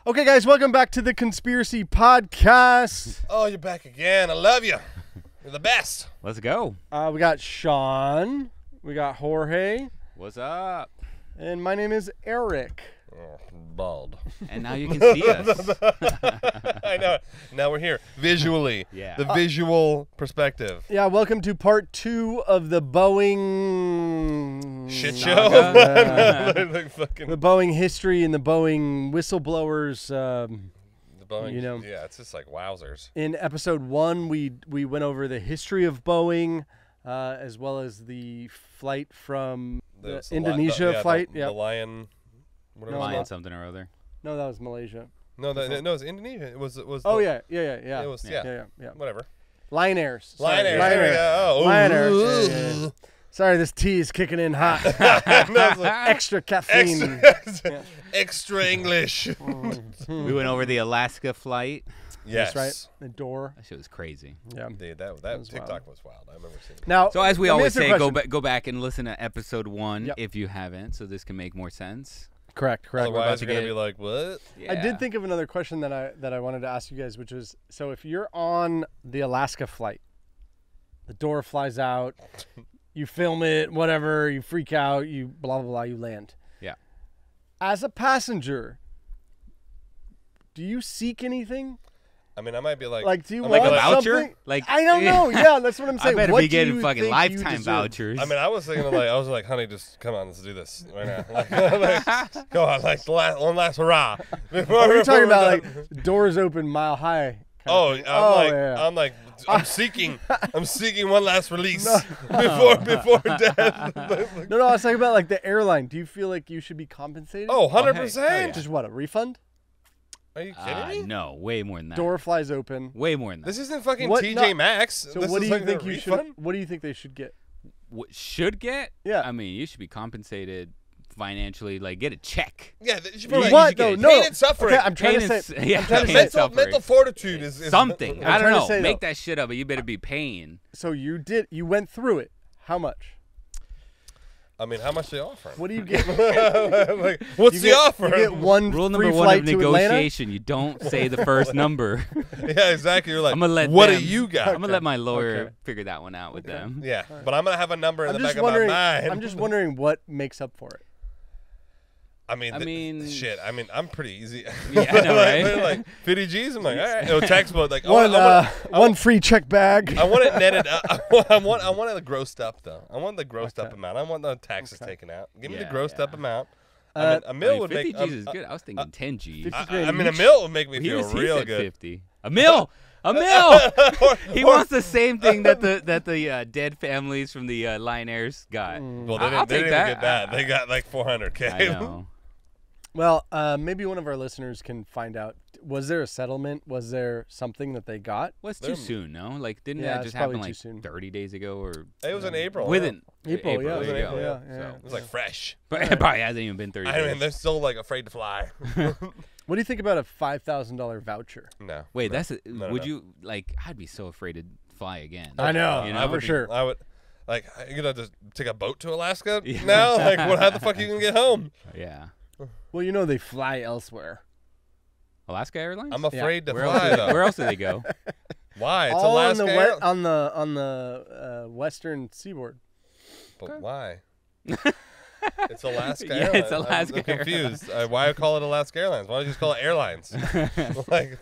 Okay, guys, welcome back to the Conspiracy Podcast. Oh, you're back again. I love you. You're the best. Let's go. We got Sean, we got Jorge, What's up? and my name is Eric. Oh, bald. And now you can see us. I know. Now we're here visually. Yeah. The visual perspective. Yeah, welcome to part 2 of the Boeing Shit Saga. show. Like fucking the Boeing history and the Boeing whistleblowers. the Boeing. You know. Yeah, it's just like wowzers. In episode 1, we went over the history of Boeing, as well as the flight from the Indonesia flight. The Lion. Whatever. Lion something or other. No, that was Malaysia. No, no, it's Indonesia. It was. Oh, yeah. yeah. It was. Yeah. Whatever. Lion Airs. Lion Air. Lion There we Air. go. Oh. Lion Air. Ooh. Yeah. Sorry, this tea is kicking in hot. No, it's like Extra caffeine. extra English. We went over the Alaska flight. Yes. That's right. The door. That shit was crazy. Yeah. Dude, that was TikTok was wild. I remember seeing it. Now, So as we let me always ask you a say, question. go back and listen to episode 1 Yep. if you haven't, so this can make more sense. Correct. Otherwise, to you're gonna get- be like, what? Yeah. I did think of another question that I wanted to ask you guys, which was, so if you're on the Alaska flight, the door flies out, you film it, whatever, you freak out, you blah, blah, blah, you land. Yeah. As a passenger, do you seek anything? I mean, I might be like, Like, do you I'm want like a voucher? something? Like- I don't know. Yeah, that's what I'm I saying. better What be do you getting fucking think you lifetime deserve? vouchers. I mean, I was thinking I was like, honey, just come on, let's do this right now. Like, go on, like one last hurrah. Oh, you're talking about like doors open mile high. I'm I'm seeking one last release before death. No, I was talking about like the airline. Do you feel like you should be compensated? Oh, hell 100%. yeah. Just what, a refund? Are you kidding me? No, way more than that. Door flies open. Way more than that. This isn't fucking What- TJ no. Maxx. So This what do is you like think a you should? refund? What do you think they should get? What should get? Yeah. I mean, you should be compensated financially. Like, get a check. Yeah, you should What? like, No, you should get no. pain and suffering. Okay, I'm trying to Pain say. and yeah, I'm trying to pain say. and suffering. mental fortitude is Something. I'm I don't trying to know. say, Make though. that shit up, but you better be paying. So you went through it. How much? I mean, how much they offer? What do you get? Like, what's You the get, offer? You get one Rule free number 1 flight of to Atlanta. negotiation: you don't say the first number. Yeah, exactly. You're like, I'm gonna let what them, do you got? I'm gonna let my lawyer Okay. figure that one out with them. Yeah, but I'm gonna have a number in I'm the just back of my wondering. mind. I'm just wondering what makes up for it. I mean, shit. I mean, I'm pretty easy. Yeah, I know, right? Like 50 G's. I'm like, all right. No textbook. Like, One free check bag. I want it netted up. I want it the grossed up though. I want the grossed up amount. I want the taxes taken out. Give me the Yeah, grossed up yeah. amount. I mean, a mill would 50 make. G's is good. I was thinking 10 G's. 50 I mean, a mill would make me He feel was he real said good. 50. A mill. A mill. He wants the same thing that the dead families from the Lion Airs got. Well, I'll they take didn't that. get that. They got like 400K. I know. Well, maybe one of our listeners can find out. Was there a settlement? Was there something that they got? Well, it's too soon, no? Like, didn't Yeah, that it's just probably happen too like soon. 30 days ago or? It was in April. Within April, yeah, there it was you in go. April, yeah. So- It was like fresh. But it probably hasn't even been 30 I days. mean, they're still like afraid to fly. What do you think about a $5,000 voucher? No. Wait, no. that's No, would no. you like? I'd be so afraid to fly again. I know, You know? I would for sure. I would. Like, you gonna just take a boat to Alaska Yeah. now? Like, how the fuck are you gonna get home? Yeah. Well, you know they fly elsewhere. Alaska Airlines. I'm afraid to where else? fly Do though. they, where else do they go? Why? It's All Alaska. on the western seaboard. But why? It's Alaska. Yeah, Airlines. it's Alaska I'm confused. Why call it Alaska Airlines? Why don't you just call it airlines? Like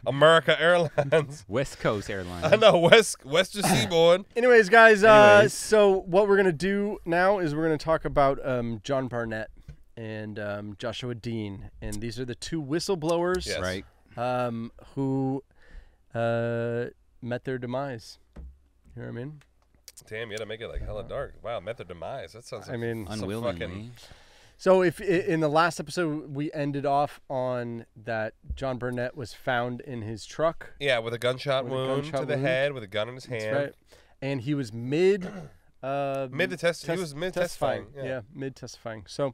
America Airlines. West Coast Airlines. I know Western Seaboard. Anyways, guys, Anyways. so what we're going to do now is we're going to talk about John Barnett and Joshua Dean. And these are the two whistleblowers Yes. Right. who met their demise. You know what I mean? Damn, you had to make it like hella dark. Wow, met their demise. That sounds like I mean, some Unwillingly. fucking. So if in the last episode we ended off on that John Barnett was found in his truck. Yeah, with a gunshot With a wound gunshot to the wound. head, with a gun in his hand. That's right. And he was mid He was mid testifying. Yeah, mid testifying. So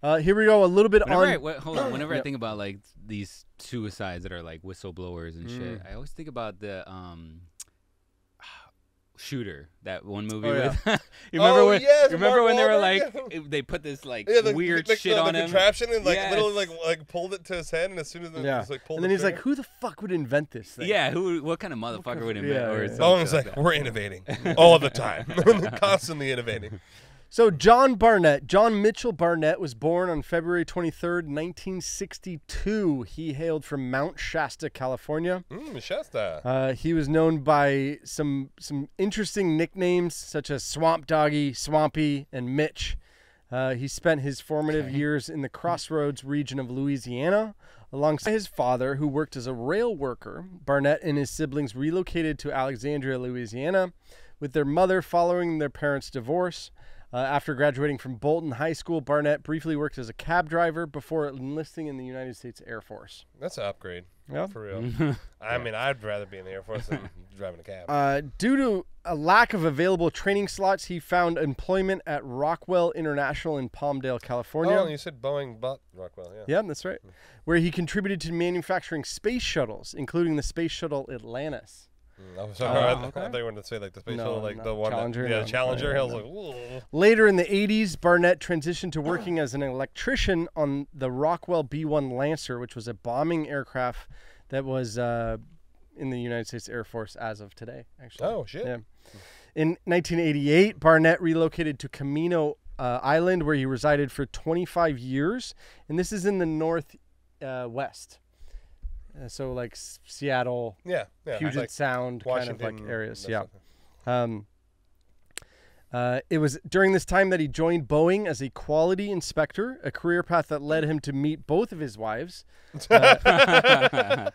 here we go. A little bit Whenever on. hold on. Whenever I Yep. think about like these suicides that are like whistleblowers and shit, I always think about the Shooter, that one movie Oh, with. You remember when? yes, you remember Mark when they were Wahlberg? like they put this like Yeah, weird the, shit the, on the him. contraption and like Yes. literally like pulled it to his head, and as soon as it was like pulled, and then he's like, "Who the fuck would invent this thing?" Yeah, what kind of motherfucker would invent? Yeah, or yeah. some Boeing's shit like, that. we're innovating all the time, constantly innovating. So John Mitchell Barnett was born on February 23rd, 1962. He hailed from Mount Shasta, California. Shasta. He was known by some interesting nicknames such as Swamp Doggy, Swampy, and Mitch. He spent his formative years in the Crossroads region of Louisiana. Alongside his father, who worked as a rail worker, Barnett and his siblings relocated to Alexandria, Louisiana, with their mother following their parents' divorce. After graduating from Bolton High School, Barnett briefly worked as a cab driver before enlisting in the United States Air Force. That's an upgrade. Yeah. For real. I mean, I'd rather be in the Air Force than driving a cab. Due to a lack of available training slots, he found employment at Rockwell International in Palmdale, California. Oh, you said Boeing bought Rockwell, yeah. Yeah, that's right. Where he contributed to manufacturing space shuttles, including the space shuttle Atlantis. I thought you wanted to say like the space shuttle, like not the one Challenger, that, no. Challenger. I was like, ooh. Later in the 80s, Barnett transitioned to working as an electrician on the Rockwell B-1 Lancer, which was a bombing aircraft that was in the United States Air Force as of today, actually. Oh, shit. Yeah. In 1988, Barnett relocated to Camino Island, where he resided for 25 years, and this is in the northwest. So like Seattle, Yeah. Puget like Sound, Washington, kind of like areas. that Yeah. It was during this time that he joined Boeing as a quality inspector, a career path that led him to meet both of his wives.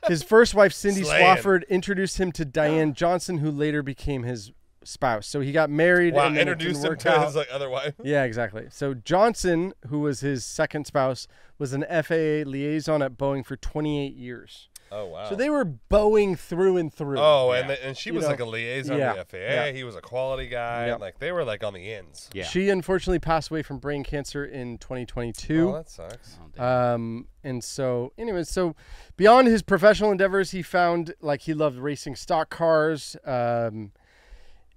His first wife, Cindy Slaying. Swafford, introduced him to Diane Johnson, who later became his spouse. So he got married. Wow, and then introduced it him didn't to work out. his like other wife. Yeah, exactly. So Johnson, who was his second spouse, was an FAA liaison at Boeing for 28 years. Oh, wow. So they were Boeing through and through. Oh, Yeah. and she You was know, like a liaison yeah, to the FAA. yeah. He was a quality guy. Yep. Like they were like on the ends. Yeah. She unfortunately passed away from brain cancer in 2022. Oh, that sucks. Oh, damn. And so, anyways, so beyond his professional endeavors, he found like he loved racing stock cars.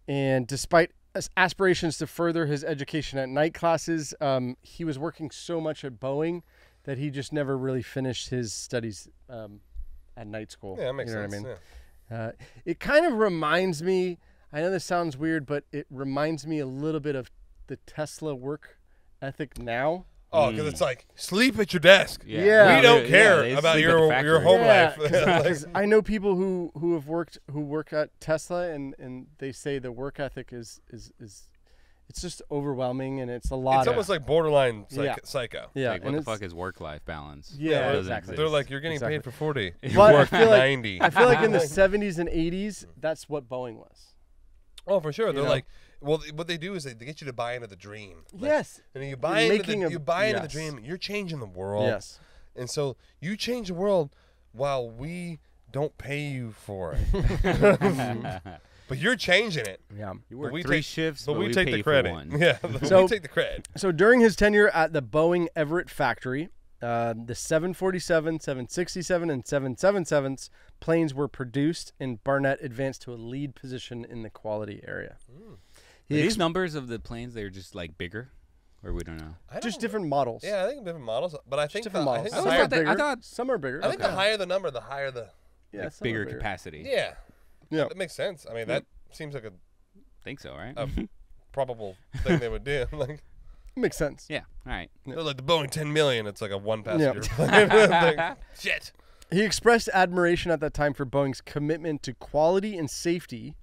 And despite aspirations to further his education at night classes, he was working so much at Boeing that he just never really finished his studies at night school. Yeah, that makes you know sense. What I mean? It kind of reminds me, I know this sounds weird, but it reminds me a little bit of the Tesla work ethic now. Oh, because it's like sleep at your desk. Yeah. We don't Yeah, care they about sleep at the your factory. home Yeah, life. 'cause I know people who work at Tesla and they say the work ethic is it's just overwhelming and it's a lot. It's almost like borderline Yeah. psycho. yeah, Like, and what the it's- fuck is work-life balance? Yeah, That doesn't exactly. They're exist. like, you're getting Exactly. paid for 40. You But I work feel like- 90. I feel like in the 70s and 80s, that's what Boeing was. Oh, for sure. They're know? like, well, what they do is they get you to buy into the dream. Like, Yes. And you buy You're into making the, you buy into the yes. dream. You're changing the world. Yes. And so you change the world while we don't pay you for it. But you're changing it. Yeah. You work we 3 take- shifts, But we we take pay the you for credit. 1. Yeah. So- we take the credit. So during his tenure at the Boeing Everett factory, the 747, 767, and 777s planes were produced, and Barnett advanced to a lead position in the quality area. Are these numbers of the planes, they're just like bigger, or we don't know. Just different models. Yeah, I think different models. But I think different I models. think I the always higher, thought that- bigger. thought- Some are bigger. I think the higher the number, the higher the. yeah, Like some are bigger bigger. capacity. Yeah. Yeah. That makes sense. I mean, that seems like a Think so, right? probable thing they would do. Like, Makes sense. Yeah. All right. they're like the Boeing 10 million. It's like a one passenger Yeah. plane. Like, shit. He expressed admiration at that time for Boeing's commitment to quality and safety,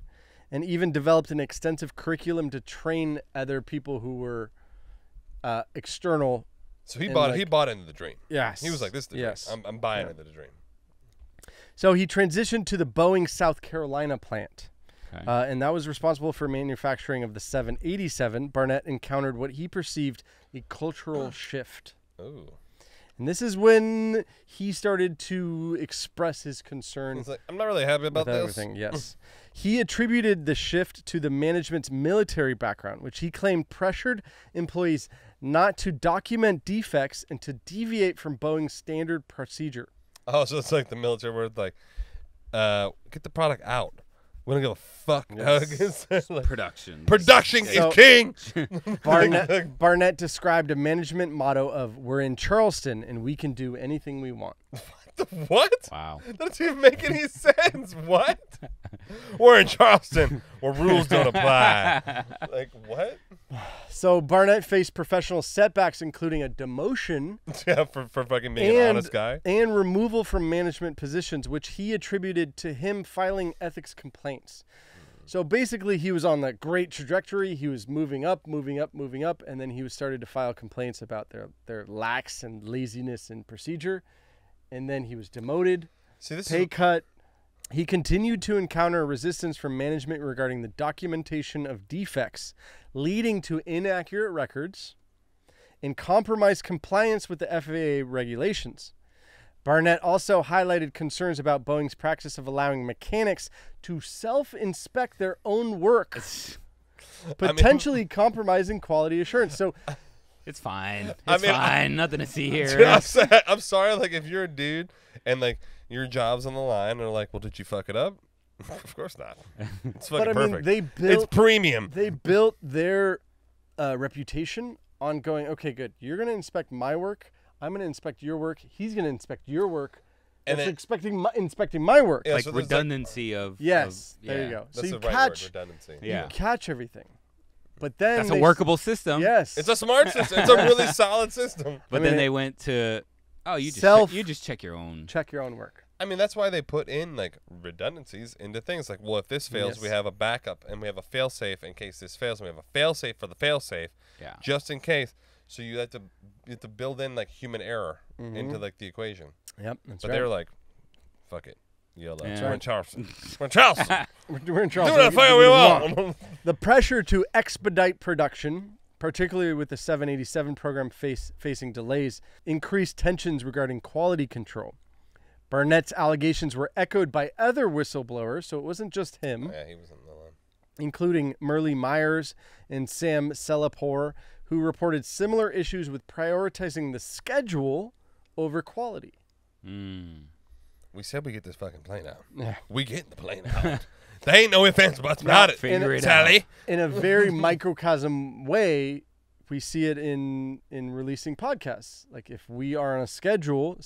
and even developed an extensive curriculum to train other people who were external. So he And, bought like- he bought into the dream. Yes. He was like, "This is the Yes. dream. I'm buying Yeah. into the dream." So he transitioned to the Boeing South Carolina plant. Okay. And that was responsible for manufacturing of the 787. Barnett encountered what he perceived a cultural shift. Ooh. And this is when he started to express his concern He's like, "I'm not really happy about with this." everything. Yes. He attributed the shift to the management's military background, which he claimed pressured employees not to document defects and to deviate from Boeing's standard procedure. Oh, so it's like the military where it's like, get the product out. We don't give a fuck. Yes. Like, Production. production So- is king. Barnett described a management motto of "We're in Charleston and we can do anything we want." What? Wow. That doesn't even make any sense. What? We're in Charleston where rules don't apply. Like, what? So Barnett faced professional setbacks, including a demotion Yeah, for fucking being an honest guy. and removal from management positions, which he attributed to him filing ethics complaints. So basically, he was on that great trajectory. He was moving up, and then he started to file complaints about their lax and laziness in procedure. And then he was demoted, See, this pay is cut. He continued to encounter resistance from management regarding the documentation of defects, leading to inaccurate records and compromised compliance with the FAA regulations. Barnett also highlighted concerns about Boeing's practice of allowing mechanics to self-inspect their own work, potentially compromising quality assurance. So It's fine. It's I mean, fine. Nothing to see here. I'm sorry, like, if you're a dude and, like, your job's on the line and they're like, well, did you fuck it up? Of course not. It's fucking but I mean, perfect. they built It's premium. They built their reputation on going, okay, good. You're going to inspect my work. I'm going to inspect your work. He's going to inspect your work. And It's then- inspecting my work. Yeah, Like so there's, redundancy of. Yes, of- there yeah. you go. So That's you the right catch, word, redundancy. Yeah. you catch everything. But then That's a they- workable system. Yes. It's a smart system. It's a really solid system. But I then mean, they went to, you just check your own. check your own work. I mean, that's why they put in, like, redundancies into things. Like, well, if this fails, we Yes. have a backup, and we have a fail-safe in case this fails, and we have a fail-safe for the fail-safe, Yeah. just in case. So you have to build in, like, human error Mm-hmm. into, like, the equation. Yep, that's But right. they were like, fuck it. YOLO. That's We're in right. Charleston. We're in Charleston. We're in Do Charleston. whatever the fuck we want. The pressure to expedite production, particularly with the 787 program facing delays, increased tensions regarding quality control. Barnett's allegations were echoed by other whistleblowers, so it wasn't just him, Yeah, he was in the line. including Merle Myers and Sam Selapore, who reported similar issues with prioritizing the schedule over quality. Mm. We said we get this fucking plane out. Yeah. We getting the plane out. They ain't no ifs, ands, buts about it. Figure it Sally. out. In a very microcosm way, we see it in releasing podcasts. Like if we are on a schedule,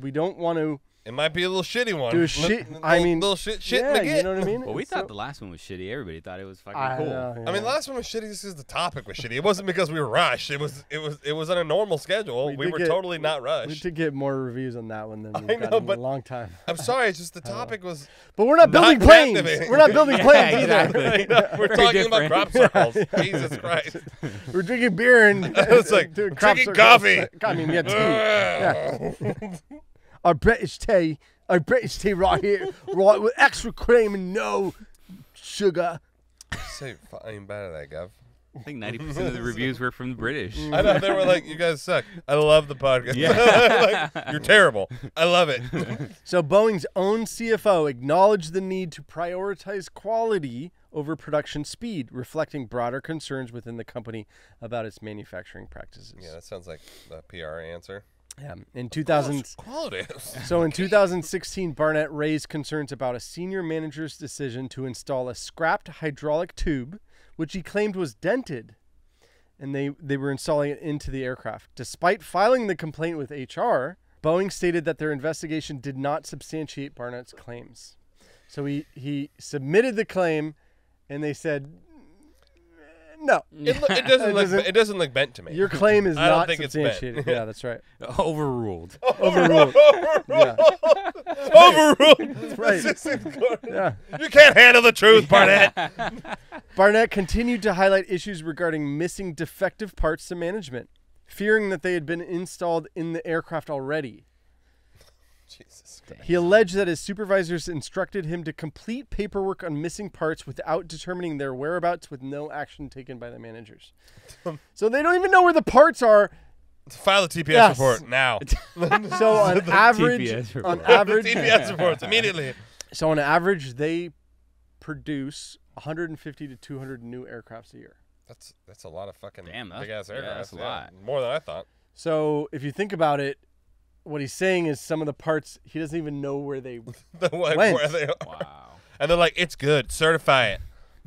we don't want to It might be a little shitty one. do a shit. I mean, little shit yeah, to get. you know what I mean. Well, we So- thought the last one was shitty. Everybody thought it was fucking I cool. know, I mean, yeah. the last one was shitty just because the topic was shitty. It wasn't because we were rushed. It was on a normal schedule. We did were get- totally not We rushed. did get more reviews on that one than we've I gotten know, in but- a long time. I'm sorry. It's just the topic was. But we're not Not building planes. captivating. We're not building Yeah, planes either. exactly. We're Very talking about different. crop circles. Jesus Christ. We're drinking beer and It's like doing crop drinking circles. coffee. I mean, yeah, tea. Our British tea right here, right with extra cream and no sugar. Say, I ain't bad at that, Gov. I think 90% of the reviews were from the British. I know they were like, "You guys suck. I love the podcast. Yeah. Like, you're terrible. I love it." So Boeing's own CFO acknowledged the need to prioritize quality over production speed, reflecting broader concerns within the company about its manufacturing practices. Yeah, that sounds like a PR answer. Yeah. In 2000, Quality. so in 2016, Barnett raised concerns about a senior manager's decision to install a scrapped hydraulic tube, which he claimed was dented, and they were installing it into the aircraft. Despite filing the complaint with HR, Boeing stated that their investigation did not substantiate Barnett's claims. So he submitted the claim, and they said, no, It doesn't look bent to me. your claim is I don't not think it's bent. substantiated. Yeah, that's right. Overruled. Overruled. Yeah, Overruled. right. Assistant Gordon. Yeah. You can't handle the truth, Barnett. Barnett continued to highlight issues regarding missing defective parts to management, fearing that they had been installed in the aircraft already. Jesus Christ. He alleged that his supervisors instructed him to complete paperwork on missing parts without determining their whereabouts, with no action taken by the managers. So they don't even know where the parts are. File the TPS Yes. report now. So on average, TPS report. on average, TPS reports immediately. so on average, they produce 150 to 200 new aircrafts a year. That's a lot of fucking Damn, big ass aircraft. that's a lot. More than I thought. So if you think about it, what he's saying is some of the parts he doesn't even know where they. Where Went. they are. Wow. And they're like, it's good. Certify it.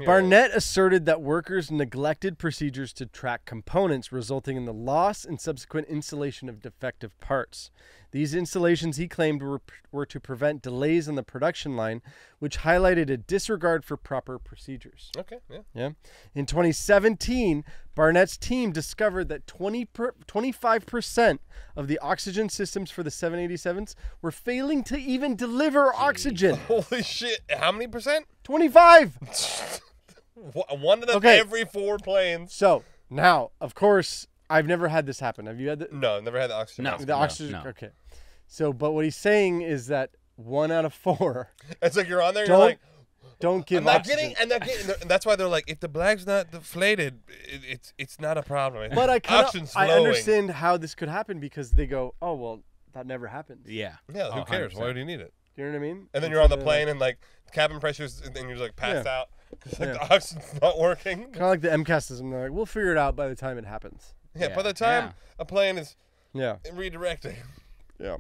Barnett asserted that workers neglected procedures to track components, resulting in the loss and subsequent installation of defective parts. These installations, he claimed, were to prevent delays on the production line, which highlighted a disregard for proper procedures. Okay, yeah. Yeah. In 2017, Barnett's team discovered that 25% of the oxygen systems for the 787s were failing to even deliver oxygen. Holy shit. How many percent? 25! One of them Okay. every 4 planes. So, now, of course, I've never had this happen. Have you had that? No, never had the oxygen. No. mask. The oxygen. no. Okay. So, but what he's saying is that 1 out of 4 It's like you're on there, Don't you're like, don't give I'm not oxygen. getting, and that's why they're like, if the bag's not deflated, it's not a problem. But Oxygen's I flowing. understand how this could happen because they go, oh, well, that never happens. Yeah. Yeah, who Oh, cares? Why 100%. would you need it? Do you know what I mean? And then It's you're on the like plane and like cabin pressure's, and you're like passed Yeah. out. It's like Yeah. the oxygen's not working. Kind of like the MCAS system. They're like, we'll figure it out by the time it happens. Yeah, Yeah, by the time yeah. a plane is Yeah. redirecting. Yeah.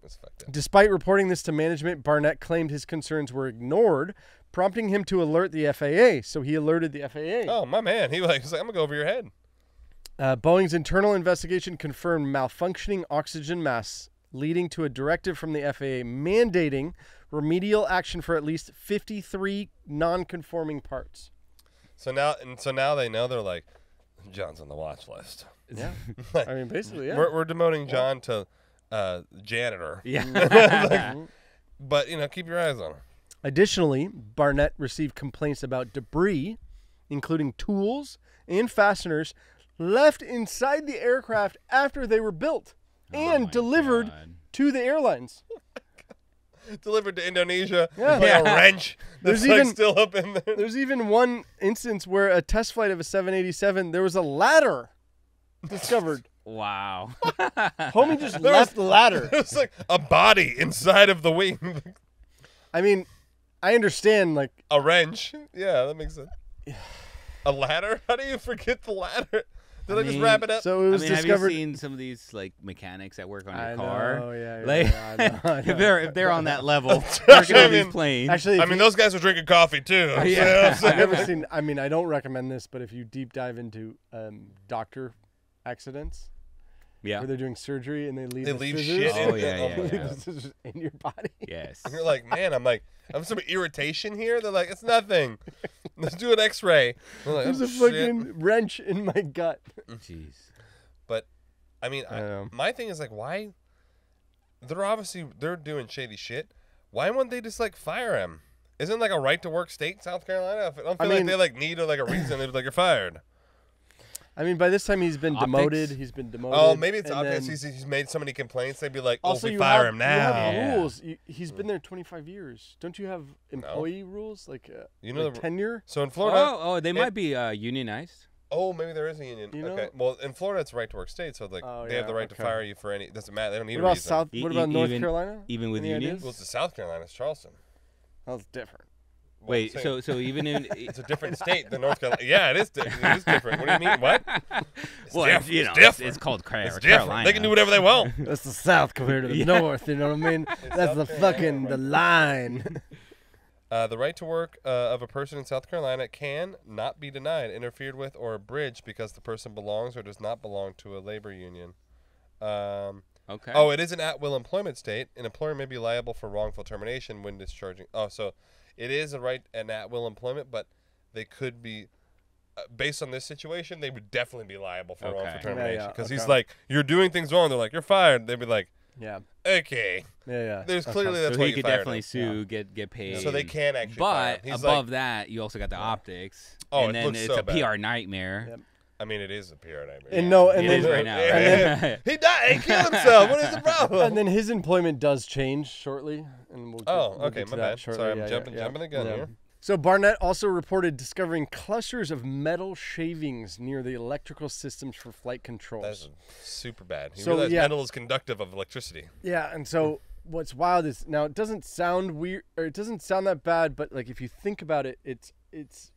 That's fucked up. Despite reporting this to management, Barnett claimed his concerns were ignored, prompting him to alert the FAA. So he alerted the FAA. Oh, my man. He's like, I'm going to go over your head. Boeing's internal investigation confirmed malfunctioning oxygen masks, leading to a directive from the FAA mandating remedial action for at least 53 non-conforming parts. So now they know. They're like, John's on the watch list. Yeah. I mean, basically, yeah. We're demoting John to janitor. Yeah. But, keep your eyes on him. Additionally, Barnett received complaints about debris, including tools and fasteners, left inside the aircraft after they were built and my delivered God. to the airlines. Delivered to Indonesia. Yeah. With like a wrench that's There's like even- still up in there. There's even one instance where a test flight of a 787, there was a ladder discovered. Wow. Homie just There left the ladder. It's like a body inside of the wing. I mean, I understand, like, A wrench. Yeah, that makes sense. A ladder? How do you forget the ladder? Did I just mean, wrap it up? so it was have discovered. you seen some of these like mechanics that work on your I car? know, yeah, Like, I know, I know. if they're on that level, working I on these mean, planes. Actually, I mean, those guys were drinking coffee too. Yeah. I've never seen. I mean, I don't recommend this, but if you deep dive into doctor accidents, yeah. where they're doing surgery and they leave They the leave scissors, shit Oh, in yeah, oh yeah, my leave yeah. the scissors in your body. Yes. And you're like, man, I have some irritation here. They're like, it's nothing. Let's do an X-ray. I'm like, There's oh, a shit. fucking wrench in my gut. Jeez. But I mean, I know. my thing is like, why? They're doing shady shit. Why wouldn't they just like fire him? Isn't like a right to work state, South Carolina? I don't feel like mean- they like need like a reason. They're like, you're fired. I mean, by this time he's been Optics? demoted. He's been demoted. Oh, maybe it's and obvious then- he's made so many complaints. They'd be like, oh, Also, we you fire have, him You have now. Yeah. rules. He's been there 25 years. Don't you have employee rules like You know like the- tenure? So in Florida, They might be unionized. oh, maybe there is a union. You know- Okay, well, in Florida it's a right to work state, so like Oh, they have the yeah, right to okay. fire you for any. Doesn't matter. They don't need What a about reason. South? What about North even- Carolina? even with Any unions? ideas? Well, it's the South Carolina. It's Charleston. That's different. Well, Wait, I'm saying so even in it's a different state than North Carolina. Yeah, it is. It is different. What do you mean? What? It's well, different. you know, It's different. it's called It's different. Carolina. They can do whatever they want. That's the South compared to the Yeah. North. You know what I mean? That's the South fucking Carolina, the line. The right to work of a person in South Carolina can not be denied, interfered with, or abridged because the person belongs or does not belong to a labor union. Okay. Oh, it is an at-will employment state. An employer may be liable for wrongful termination when discharging. Oh, so it is an at-will employment, but they could be, based on this situation, they would definitely be liable for Okay. wrongful Yeah, termination. Because okay. he's like, you're doing things wrong. They're like, you're fired. They'd be like, Yeah. okay. Yeah. There's Okay. clearly that's so why he you could fired definitely him. sue, get paid. So they can actually fire But him. He's above like, that, you also got the optics. Oh, and it then looks it's so a bad. PR nightmare. Yep. I mean, it is a PR nightmare. And no, and It then is right now. and Right? He died. He killed himself. What is the problem? and then his employment does change shortly, and we'll Oh, we'll okay, get to my that bad. shortly. Sorry, I'm Yeah, jumping the gun here. So Barnett also reported discovering clusters of metal shavings near the electrical systems for flight controls. That's super bad. He So, realized yeah. metal is conductive of electricity. Yeah, and so what's wild is now it doesn't sound weird or it doesn't sound that bad, but like if you think about it, it's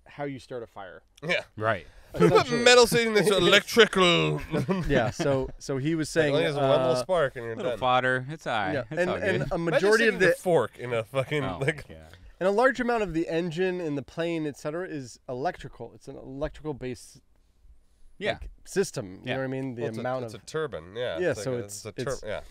how you start a fire. Yeah. Right. Put Essentially. metal sitting that's electrical. Yeah, so he was saying Only has one little spark and you're Little done. fodder. It's all right. yeah, It's all and good. a majority of Imagine sticking the a fork in a fucking Oh, like. yeah. And a large amount of the engine and the plane, et cetera, is electrical. It's an electrical-based system. You know what I mean? It's a turbine. Yeah. Yeah. It's So like it's yeah.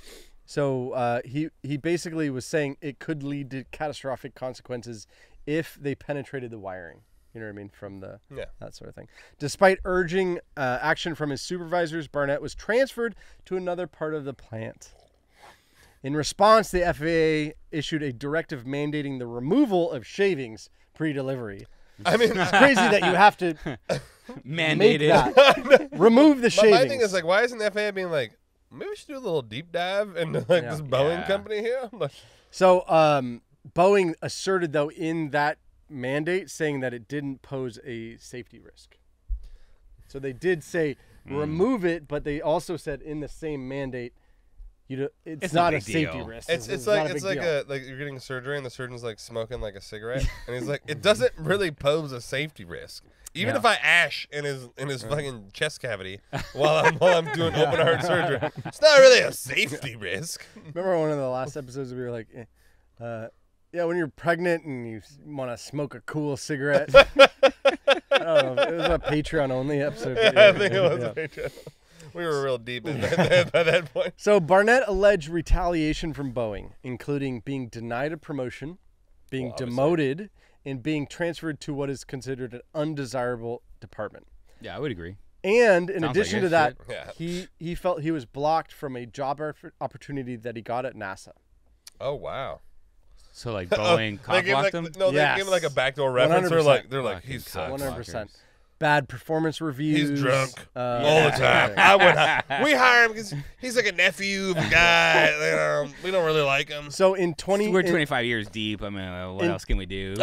So he basically was saying it could lead to catastrophic consequences if they penetrated the wiring. You know what I mean? From that sort of thing. Despite urging action from his supervisors, Barnett was transferred to another part of the plant. In response, the FAA issued a directive mandating the removal of shavings pre-delivery. I mean, It's crazy that you have to Mandate it. that. Remove the shavings. my thing is like, why isn't the FAA being like, maybe we should do a little deep dive into this Boeing company here? So Boeing asserted, though, in that mandate, saying that it didn't pose a safety risk. So they did say remove it, but they also said in the same mandate, it's not a safety risk. It's like you're getting surgery and the surgeon's like smoking like a cigarette, and he's like, it doesn't really pose a safety risk. Even if I ash in his fucking chest cavity while I'm doing open heart surgery, it's not really a safety risk. Remember one of the last episodes we were like, when you're pregnant and you want to smoke a cool cigarette. I don't know. It was a Patreon only episode. I think it was a Patreon. We were real deep in that by that point. So Barnett alleged retaliation from Boeing, including being denied a promotion, being demoted, and being transferred to what is considered an undesirable department. Yeah, I would agree. And in Sounds addition like to that, shit. he felt he was blocked from a job opportunity that he got at NASA. Oh wow. So like Boeing cock-blocked him? No, they gave him like a backdoor reference. 100%. They're like he's sucks. 100%. Bad performance reviews. He's drunk all the time. We hire him because he's like a nephew of a guy. We don't really like him. So in 20, We're 25 years deep. I mean, what else can we do?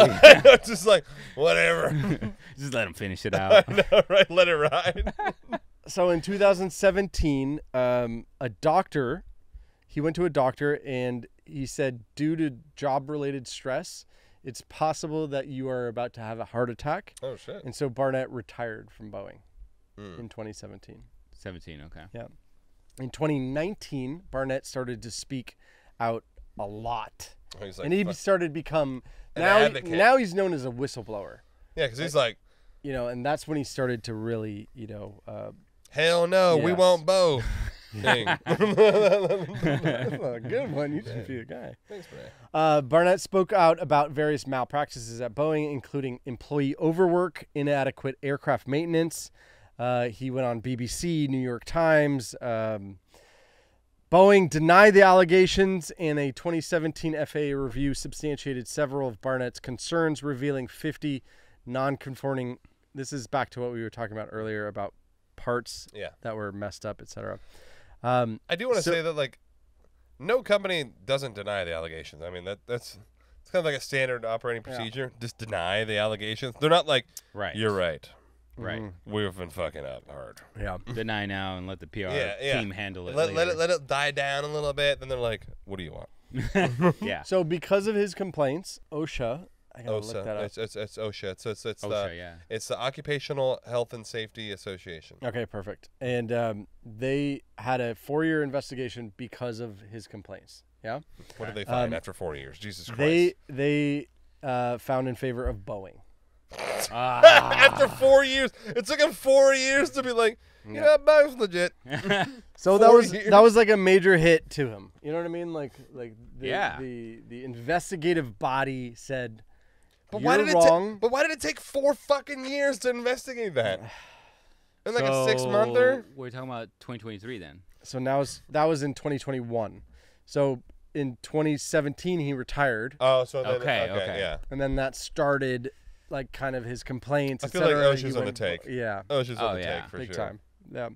Just like whatever. Just let him finish it out. I know, right? Let it ride. So in 2017, he went to a doctor and he said, due to job-related stress, it's possible that you are about to have a heart attack. Oh, shit. And so Barnett retired from Boeing in 2017. 17, okay. Yeah. In 2019, Barnett started to speak out a lot. Oh, he's like, and he started to become, advocate. now he's known as a whistleblower. Yeah, because he's like, and that's when he started to really, hell no, we won't bow. Dang. That's a good one. You should be a guy. Thanks, man. Barnett spoke out about various malpractices at Boeing, including employee overwork, inadequate aircraft maintenance. He went on BBC, New York Times. Boeing denied the allegations, and a 2017 FAA review substantiated several of Barnett's concerns, revealing 50 non-conforming. This is back to what we were talking about earlier about parts that were messed up, etc. I do want to say that, like, no company doesn't deny the allegations. I mean, it's kind of like a standard operating procedure. Just deny the allegations. They're not like, you're right. Right. We've been fucking up hard. Yeah. Deny now and let the PR team handle it. Let it die down a little bit. Then they're like, what do you want? Yeah. So because of his complaints, OSHA. I gotta look that up. It's OSHA. It's OSHA, it's the Occupational Health and Safety Association. Okay, perfect. And they had a 4-year investigation because of his complaints. Yeah. What did they find after 4 years? Jesus Christ. They found in favor of Boeing. After 4 years, it took him 4 years to be like, Boeing's legit. So that was like a major hit to him. You know what I mean? Like the investigative body said. But why did it take 4 fucking years to investigate that? And like a 6-monther? We're talking about 2023 then. So that was in 2021. So in 2017 he retired. Oh, so then, okay, yeah. And then that started like kind of his complaints. I feel like OSHA's on the take. Yeah. OSHA's on the take for big sure. time. Yeah.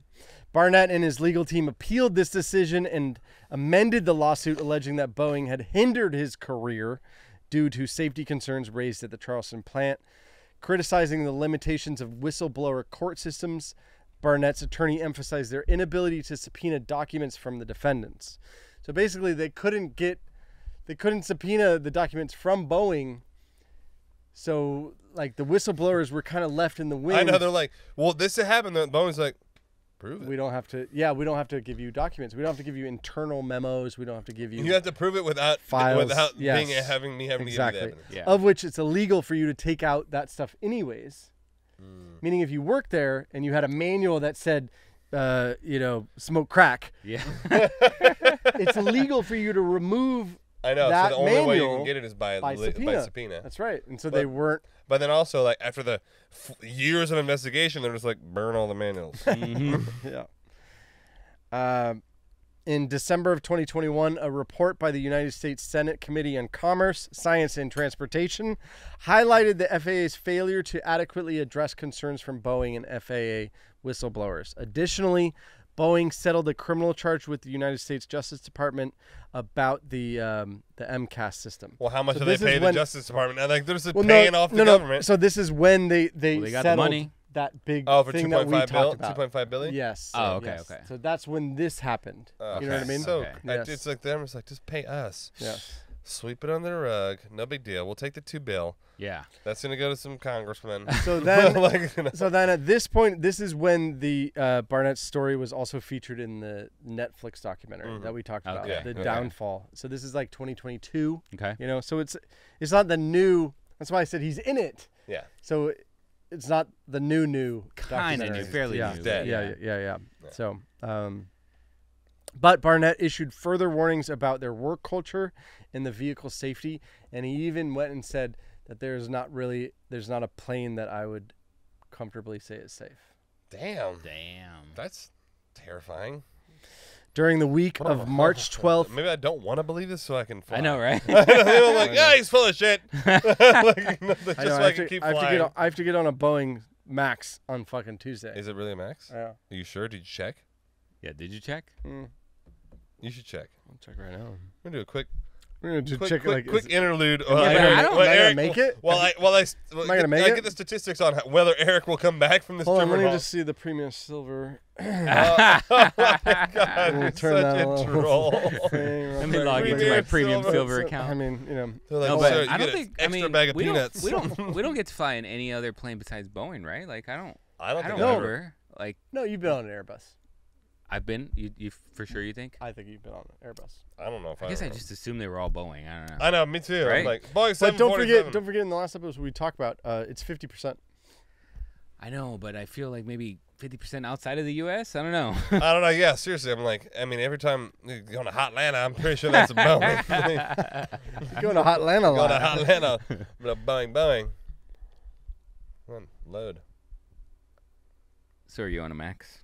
Barnett and his legal team appealed this decision and amended the lawsuit, alleging that Boeing had hindered his career due to safety concerns raised at the Charleston plant. Criticizing the limitations of whistleblower court systems, Barnett's attorney emphasized their inability to subpoena documents from the defendants. So basically, they couldn't subpoena the documents from Boeing. So like the whistleblowers were kind of left in the wind. I know, they're like, well, this happened. Boeing's like, Prove it. We don't have to. Yeah, we don't have to give you documents. We don't have to give you internal memos. We don't have to give you. You have to prove it without files. having Exactly. me give you the evidence. Yeah. Of which it's illegal for you to take out that stuff anyways. Meaning, if you worked there and you had a manual that said, smoke crack, Yeah. it's illegal for you to remove. I know. That So the only way you manual can get it is by subpoena. subpoena. That's right. And so they weren't. But then also, like after the years of investigation, they're just like burn all the manuals. Yeah. In December of 2021, a report by the United States Senate Committee on Commerce, Science, and Transportation highlighted the FAA's failure to adequately address concerns from Boeing and FAA whistleblowers. Additionally, Boeing settled a criminal charge with the United States Justice Department about the MCAS system. Well, how much So do they this is pay the when- Justice Department? And like they're just Well, paying off the government. So this is when they Well, they got the settled money. that big Oh, for thing that we 2.5 talked about. 2.5 billion. Yes. Oh, okay, yes. okay. So that's when this happened. Okay. You know what I mean? So Okay. Yes. it's like them. It's like just pay us. Yes. Sweep it under the rug. No big deal. We'll take the $2 billion. Yeah. That's gonna go to some congressmen. So then, Like, you know. so then at this point, this is when the Barnett story was also featured in the Netflix documentary that we talked about, Okay. the Okay. downfall. So this is like 2022. Okay. You know, so it's not the new. That's why I said he's in it. Yeah. So it's not the new Kinda documentary. new, fairly yeah. new. dead. Yeah. So, but Barnett issued further warnings about their work culture and the vehicle safety, and he even went and said that there's not a plane that I would comfortably say is safe. Damn. Damn. That's terrifying. During the week of March 12th, Maybe I don't want to believe this, so I can fly. I know, right? I'm like, yeah, he's full of shit. Like, just I know, so I can keep flying. I have to get on a Boeing Max on fucking Tuesday. Is it really a Max? Yeah. Are you sure? Did you check? Yeah. Did you check? You should check. I'll check right now. We're gonna do a quick We're gonna just quick, check quick, like quick interlude. but I don't- am I gonna make it? Well, I Am I gonna make it? get the statistics on wher Eric will come back from this. Hold on, trip let me hall. just see the premium silver. Oh my God, We'll you're turn that such a little troll. thing real Let me quick. log into my Premium premium silver. silver I account. mean, you know, They're like, No, "Sir, but you I get don't an think. I extra mean, bag of we peanuts." we don't get to fly in any other plane besides Boeing, right? Like I don't I don't No. remember. Like no, you've been on an Airbus. I've been. You for sure? You think? I think you've been on an Airbus. I don't know if I guess I remember. just assumed they were all Boeing. I don't know. I know, me too. I'm Right? like, Boeing But don't 747. forget in the last episode we talked about, it's 50%. I know, but I feel like maybe 50% outside of the U.S. I don't know. I don't know. Yeah, seriously, I'm like, I mean, every time you go to Hotlanta, I'm pretty sure that's a Boeing. You're going to Hotlanta a Go to lot. Hotlanta, but a Boeing. Come on, load. So are you on a Max?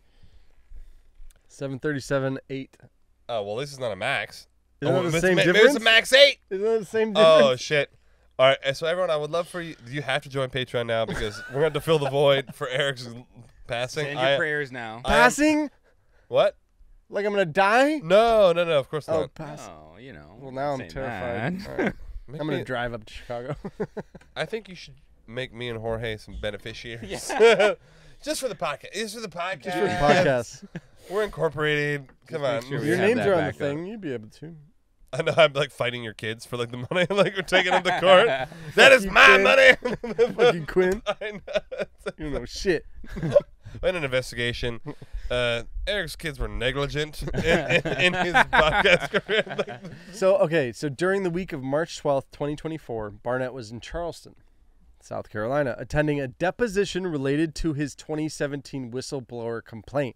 737-8. Oh well, this is not a Max. Isn't that the it's same Maybe it's difference? a Max 8. Isn't that the same difference? Oh shit! All right, so everyone, I would love for you. You have to join Patreon now because we're going to fill the void for Eric's passing. Send your prayers now. Passing? What? Like I'm going to die? No, of course Oh, not. pass. Oh, you know. Well, now I'm saying terrified. that. All right. Make I'm going me- to drive up to Chicago. I think you should make me and Jorge some beneficiaries. Just for the podcast. Just for the podcast. Just for the podcast. We're incorporated. Come on. make sure we Your have names that are on the backup. thing. You'd be able to. I know I'm like fighting your kids for like the money. Like we're taking them to court. That is you, my kid. money. Fucking Quinn. I know. You know shit. In an investigation, Eric's kids were negligent in his podcast career. So during the week of March 12th, 2024, Barnett was in Charleston, South Carolina, attending a deposition related to his 2017 whistleblower complaint.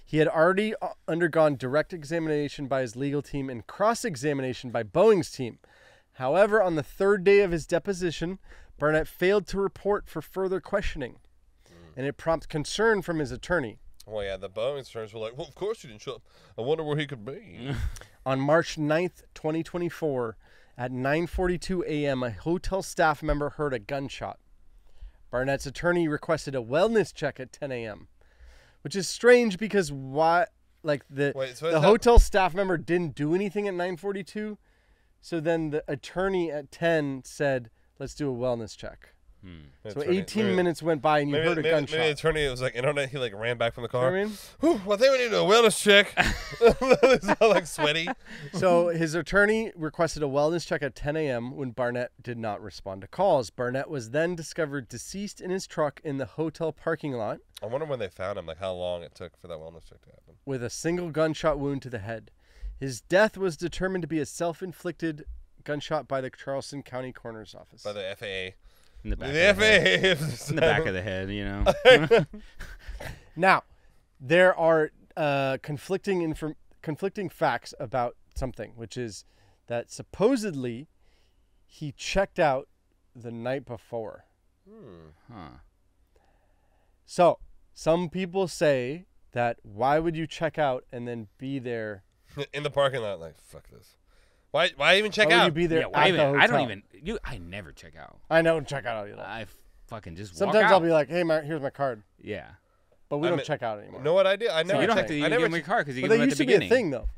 He had already undergone direct examination by his legal team and cross-examination by Boeing's team. However, on the third day of his deposition, Barnett failed to report for further questioning, and it prompted concern from his attorney. Well, yeah, the Boeing attorneys were like, well, of course he didn't show up. I wonder where he could be. On March 9th, 2024, at 9:42 a.m., a hotel staff member heard a gunshot. Barnett's attorney requested a wellness check at 10 a.m., which is strange because the Wait, so is that- hotel staff member didn't do anything at 9:42, so then the attorney at 10 said, "Let's do a wellness check." So 18 minutes went by and you heard a gunshot. Maybe the attorney was like, he like ran back from the car. You know what I mean? Whew, well, I think we need to do a wellness check. It's all like sweaty. So his attorney requested a wellness check at 10 a.m. when Barnett did not respond to calls. Barnett was then discovered deceased in his truck in the hotel parking lot. I wonder when they found him, like how long it took for that wellness check to happen. With a single gunshot wound to the head. His death was determined to be a self-inflicted gunshot by the Charleston County Coroner's Office. By the FAA. In the back. The of the head. FAA. In the back of the head, you know. Now, there are conflicting facts about something, which is that supposedly he checked out the night before. Huh. So, some people say that why would you check out and then be there? In the parking lot, like, fuck this. Why even check Why would out? you be there Yeah, at the hotel? I don't even. I never check out. I don't check out either. I fucking just walk Sometimes out. I'll be like, hey, here's my card. Yeah. But we I don't mean, check out anymore. You know what I do? I never You don't check. have to I even never give them your card because you But give that them at used the to be a beginning. thing, though.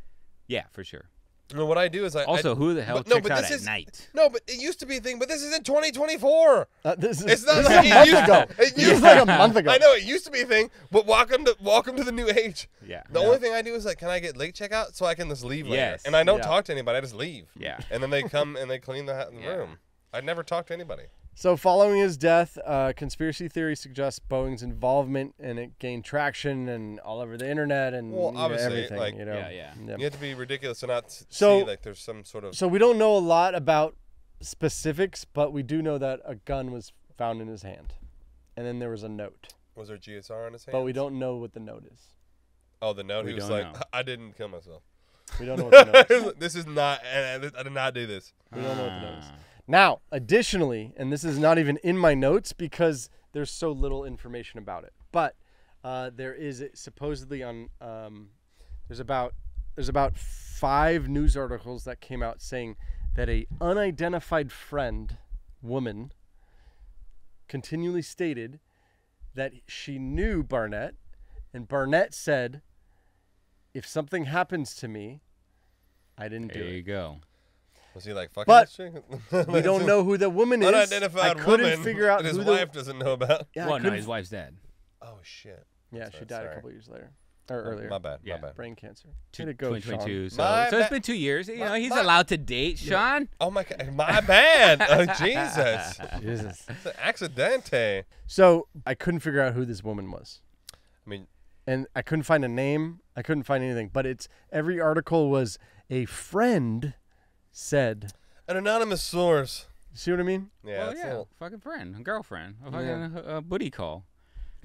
Yeah, for sure. No, what I do is Also, who the hell but- no, checks but out this at is- night? No, but it used to be a thing. But this is in 2024. This is It's not this like is a it month used ago. to. It This used is like to. a month ago. I know it used to be a thing, but welcome to the new age. Yeah. The only thing I do is like, can I get late checkout so I can just leave later? Yes. And I don't Yeah. talk to anybody. I just leave. Yeah. And then they come and they clean the Yeah. room. I never talk to anybody. So following his death, conspiracy theory suggests Boeing's involvement, and it gained traction and all over the internet and Well, obviously, everything. like- Yeah. You have to be ridiculous to not So- see like there's some sort of. So we don't know a lot about specifics, but we do know that a gun was found in his hand, and then there was a note, Was there GSR on his hand? but we don't know what the note is. Oh, the note. We He was don't like, know. I didn't kill myself. We don't know what the note is. This is not. I did not do this. We don't know what the note is. Now, additionally, and this is not even in my notes because there's so little information about it, but there is supposedly on there's about 5 news articles that came out saying that a unidentified woman continually stated that she knew Barnett, and Barnett said, if something happens to me, I didn't do There you it. go. Was he like fucking But this chick? We don't know who the woman is. Unidentified I couldn't woman figure out that his who wife doesn't know about. Yeah, I Well, no, couldn't his wife's dead. Oh shit. Yeah, she Sorry, died sorry. a couple years later, or earlier. My bad. Yeah. My bad. Brain cancer. Way to go, 2022. Sean. So, My so it's bad. been 2 years. You know, he's my- allowed to date, Sean. Oh my god. My bad. Oh Jesus. Jesus. It's an accidente. So I couldn't figure out who this woman was, I mean, and I couldn't find a name. I couldn't find anything. But every article was a friend said. an anonymous source. See what I mean? Yeah. Well, it's a yeah, little- fucking friend, a girlfriend, a fucking booty call.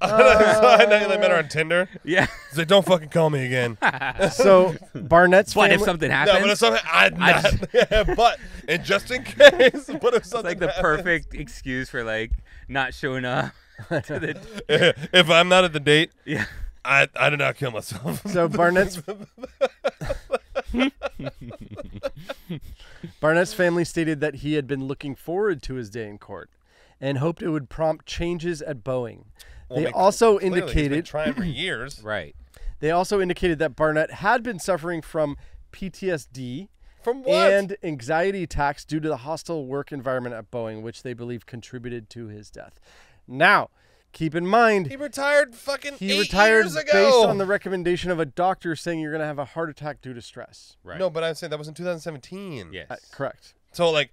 I know they met her on Tinder. Yeah. He's like, don't fucking call me again. So Barnett's But family. if something No, happens, but if something, I'm I not. Yeah, but and just in case, what if it's something like the happens? perfect excuse for like not showing up to the. If I'm not at the date, Yeah. I did not kill myself. So Barnett's family stated that he had been looking forward to his day in court and hoped it would prompt changes at Boeing. Well, They I mean, also clearly he's been indicated trying for years. Right. They also indicated that Barnett had been suffering from PTSD From what? and anxiety attacks due to the hostile work environment at Boeing, which they believe contributed to his death. Now, keep in mind, He retired fucking he 8 retired years ago. based on the recommendation of a doctor saying you're going to have a heart attack due to stress. Right. No, but I'm saying that was in 2017. Yes. Correct. So, like,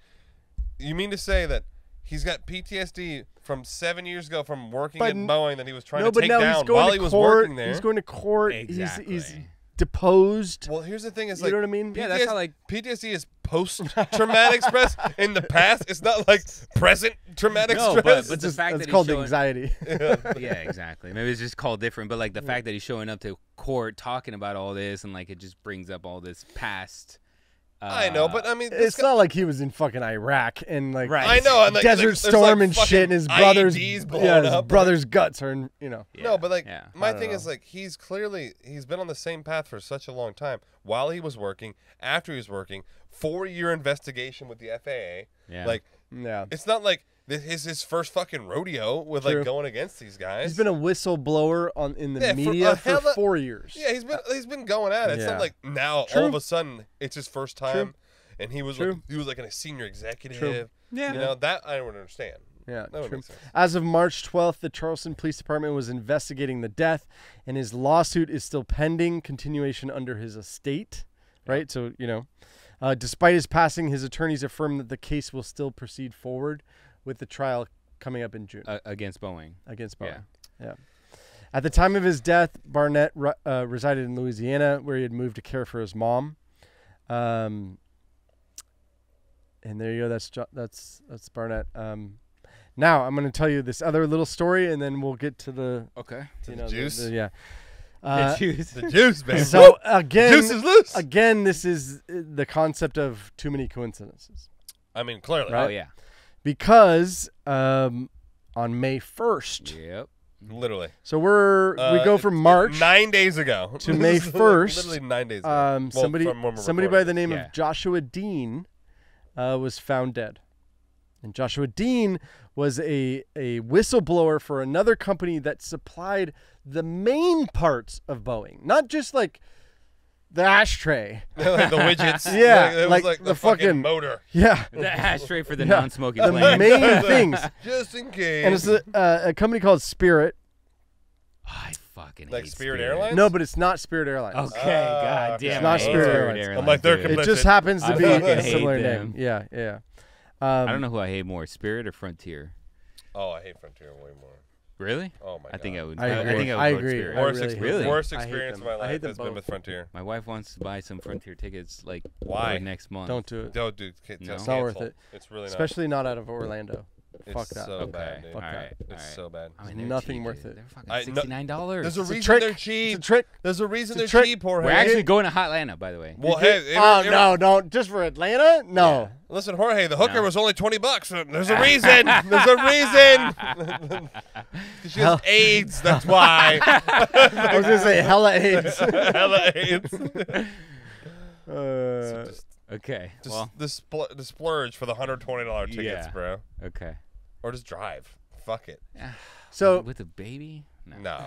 you mean to say that he's got PTSD from 7 years ago from working But at Boeing that he was trying No, to but take now down he's going while to he was court. working there? He's going to court. Exactly. He's deposed. Well, here's the thing: is You like, know what I mean? Yeah, that's how, like- PTSD is post-traumatic stress in the past. It's not like present traumatic No, stress. but the fact It's that he's called showing- anxiety. Yeah, exactly. Maybe it's just called different, but like the fact that he's showing up to court talking about all this and like it just brings up all this past. I know, but I mean, this It's not like he was in fucking Iraq and like Right. I know, and like, Desert there's Storm like and fucking shit, and his brother's IEDs blowing his up. brother's guts are in, Yeah, No, but like yeah. my I don't thing know. is like he's been on the same path for such a long time. While he was working, after he was working, 4-year investigation with the FAA. Yeah. Like yeah. it's not like this is his first fucking rodeo with True. like going against these guys. He's been a whistleblower in the Yeah, for media a for hell of- 4 years. Yeah, he's been going at it. It's Yeah. not like now True. all of a sudden it's his first time, True. and he was True. like a senior executive. True. Yeah. You know that I don't understand. Yeah. That would true. make sense. As of March 12th, the Charleston Police Department was investigating the death, and his lawsuit is still pending continuation under his estate. Right. So, despite his passing, his attorneys affirm that the case will still proceed forward with the trial coming up in June. Against Boeing. Against Boeing. Yeah. At the time of his death, Barnett resided in Louisiana, where he had moved to care for his mom. And there you go. That's Barnett. Now I'm going to tell you this other little story, and then we'll get to the The juice. The juice. The juice, baby. So again, Juice is loose. Again, this is the concept of too many coincidences. I mean, clearly. Right? Oh yeah. Because on May 1st, Yep. Literally. so we go from March 9 days ago to May 1st. Literally 9 days ago. Well, somebody from when we're by recording the name Yeah. of Joshua Dean was found dead. And Joshua Dean was a whistleblower for another company that supplied the main parts of Boeing, not just like the ashtray. Like the widgets. Yeah, It was like the the fucking fucking- motor. Yeah, The ashtray for the Yeah. non-smoking the plane. main things. Just in case. And it's a company called Spirit. I fucking Like hate Spirit Airlines? No, but it's not Spirit Airlines. Okay, god okay. damn. It's not I hate Spirit Airlines. I'm like, they're dude. It just happens to I be fucking a hate similar them. name. Yeah. I don't know who I hate more, Spirit or Frontier. Oh, I hate Frontier way more. Really? Oh my god. I think I would. I I agree. think I would I vote agree. Spirit. I Worst, really exp- hate Really? worst I hate experience of them. my I life hate them has been both. with Frontier. My wife wants to buy some Frontier tickets like Why? for next month. Don't do it. Don't do No. It's not worth cancel. it. It's really not. Especially not out of Orlando. It's Fuck that. so Okay. bad, dude. All Fuck right. It's all right. so bad. I mean, they're Nothing cheap, worth dude. it. They're I- fucking no- $69. There's a It's a reason trick. they're It's cheap. a trick. There's a reason It's a they're trick. cheap, Jorge. We're actually going to Hotlanta, by the way. Well, hey, No, don't. Just for Atlanta? No. Listen, Jorge, the hooker No. was only $20. There's a reason. There's a reason. 'Cause she has AIDS. That's why. I was gonna say hella AIDS. Hella AIDS. Uh, Okay. Just Well, the splurge for the $120 tickets, Yeah. bro. okay. Or just drive. Fuck it. so With a baby? No. No.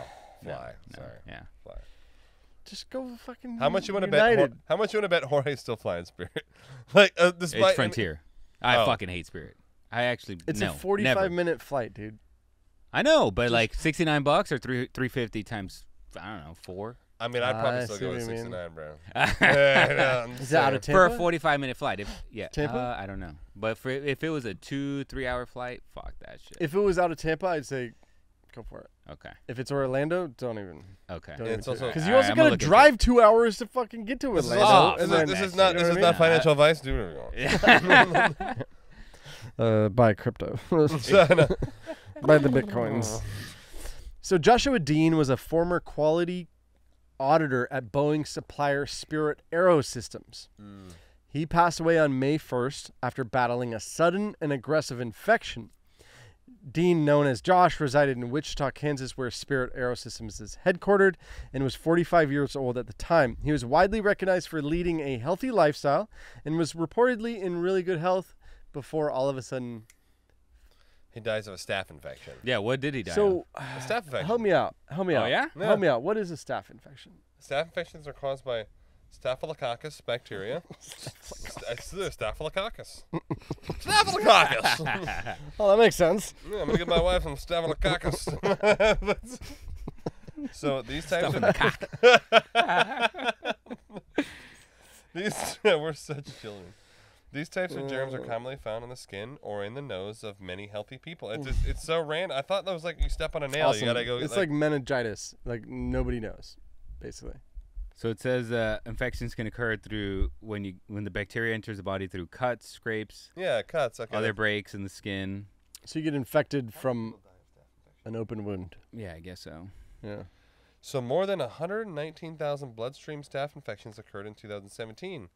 Fly. No. Sorry. Yeah. Fly. just go fucking. How much you want to bet? United. How much you want to bet Jorge's still flying Spirit? Like, despite It's Frontier. I Oh. fucking hate Spirit. I actually It's no, a 45-minute flight, dude. I know, but like $69 or $350 times I don't know 4 I mean, I'd probably I still see go what with you mean. 69, bro. for Yeah, I'm Is it out of saying. Tampa? a 45-minute flight. Yeah, Tampa? I don't know, but if it was a 2-3 hour flight, fuck that shit. If it was out of Tampa, I'd say go for it. Okay, If it's Orlando, don't even. okay. Don't Yeah, it's also- because All you right, also I'm gotta gonna look into drive 2 hours to fucking get to This is Orlando. also- and this then- is that not shit. this You is know not what financial advice. Do whatever you want. buy crypto. No. Buy the bitcoins. So Joshua Dean was a former quality auditor at Boeing supplier Spirit Aerosystems. He passed away on May 1st after battling a sudden and aggressive infection. Dean, known as Josh, resided in Wichita, Kansas, where Spirit Aerosystems is headquartered, and was 45 years old at the time. He was widely recognized for leading a healthy lifestyle and was reportedly in really good health before all of a sudden. He dies of a staph infection. Yeah, what did he die? So, A staph infection. help me out. Help me Oh, out. yeah? Help me out. What is a staph infection? Staph infections are caused by Staphylococcus bacteria. Staphylococcus. Staphylococcus. Oh, that makes sense. Yeah, I'm gonna give my wife some Staphylococcus. So these types of these we're such children. These types of germs are commonly found on the skin or in the nose of many healthy people. It's so random. I thought that was like you step on a nail, Awesome. you gotta go. It's like meningitis. Like nobody knows, basically. So it says infections can occur through when the bacteria enters the body through cuts, scrapes, yeah, cuts. Okay. other breaks in the skin. So you get infected from an open wound. Yeah, I guess so. Yeah. So more than 119,000 bloodstream staph infections occurred in 2017.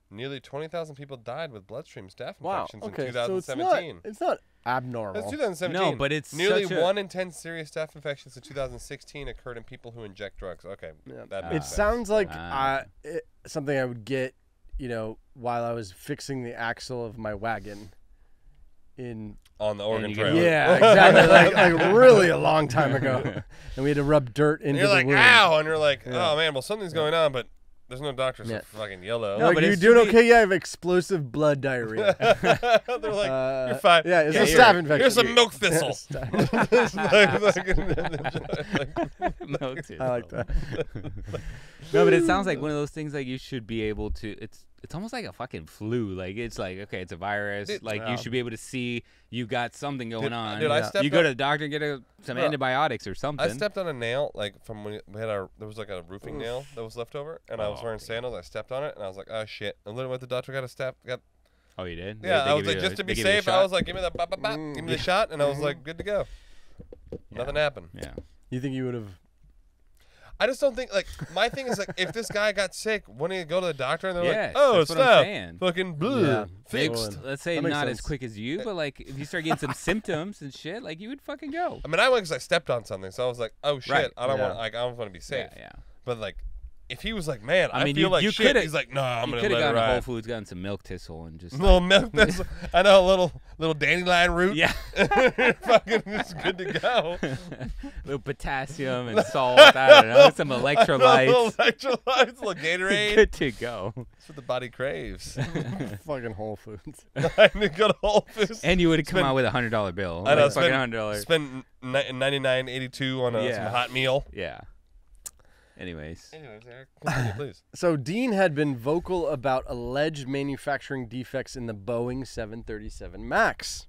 Nearly 20,000 people died with bloodstream staph Wow. infections Okay. in So 2017. it's not abnormal. That's 2017. No, but it's nearly such a- 1 in 10 serious staph infections in 2016 occurred in people who inject drugs. Okay, Yeah. that It makes sense. sounds like Ah. something I would get, while I was fixing the axle of my wagon. On the Oregon you Trail. get- Yeah, exactly. like really a long time ago, and we had to rub dirt And into you're the like, wound. ow, and you're like, Yeah. oh man, well something's going on, but There's no doctors Yeah. for fucking yellow. No, Like, but you it doing should be- okay? Yeah, I have explosive blood diarrhea. They're like, you're fine. Yeah, it's Yeah, a you're- staph infection. Here's some milk thistle. Milk too. I like that. No, but it sounds like one of those things like you should be able to. It's almost like a fucking flu. Like it's like, okay, it's a virus. Dude, like yeah. you should be able to see you got something going on. Dude, I Yeah. stepped You go on- to the doctor and get some Bro, antibiotics or something. I stepped on a nail, like from when we had there was like a roofing nail that was left over, and I was wearing sandals. I stepped on it, and I was like, oh shit! And literally went to the doctor, got a step, Oh, you did? yeah. They I was give like, you just to they be give you a safe, I shot? was like, give me the give me the shot, and I was like, good to go. Nothing happened. Yeah. You think you would have? I just don't think like my thing is like if this guy got sick, wouldn't he go to the doctor and they're Yes, like, oh, that's it's what I'm not saying. fucking blue Yeah. fixed. Well, Let's say That makes not as sense. quick as you, but like if you start getting some symptoms and shit, like you would fucking go. I mean, I went because I stepped on something, so I was like, oh shit, Right. I don't Yeah. want like I don't want to be safe. Yeah, yeah. But like, if he was like, man, I I mean, feel you- like you shit, coulda- he's like, no, I'm You gonna could let have it gone to Whole ride. Foods, gotten some milk thistle, and just Little milk. I know a little dandelion root. yeah, Fucking, it's good to go. little potassium and salt. I don't know, some Little electrolytes. electrolytes, little Gatorade. Good to go. That's what the body craves. Fucking Whole Foods. I need to go to Whole Foods. And you would have come Spend- out with $100 bill. I know, Like fucking spend- $100. Spend $99.82 on Yeah. some hot meal. Yeah. Anyways. Anyways, Eric, continue, please. So Dean had been vocal about alleged manufacturing defects in the Boeing 737 MAX,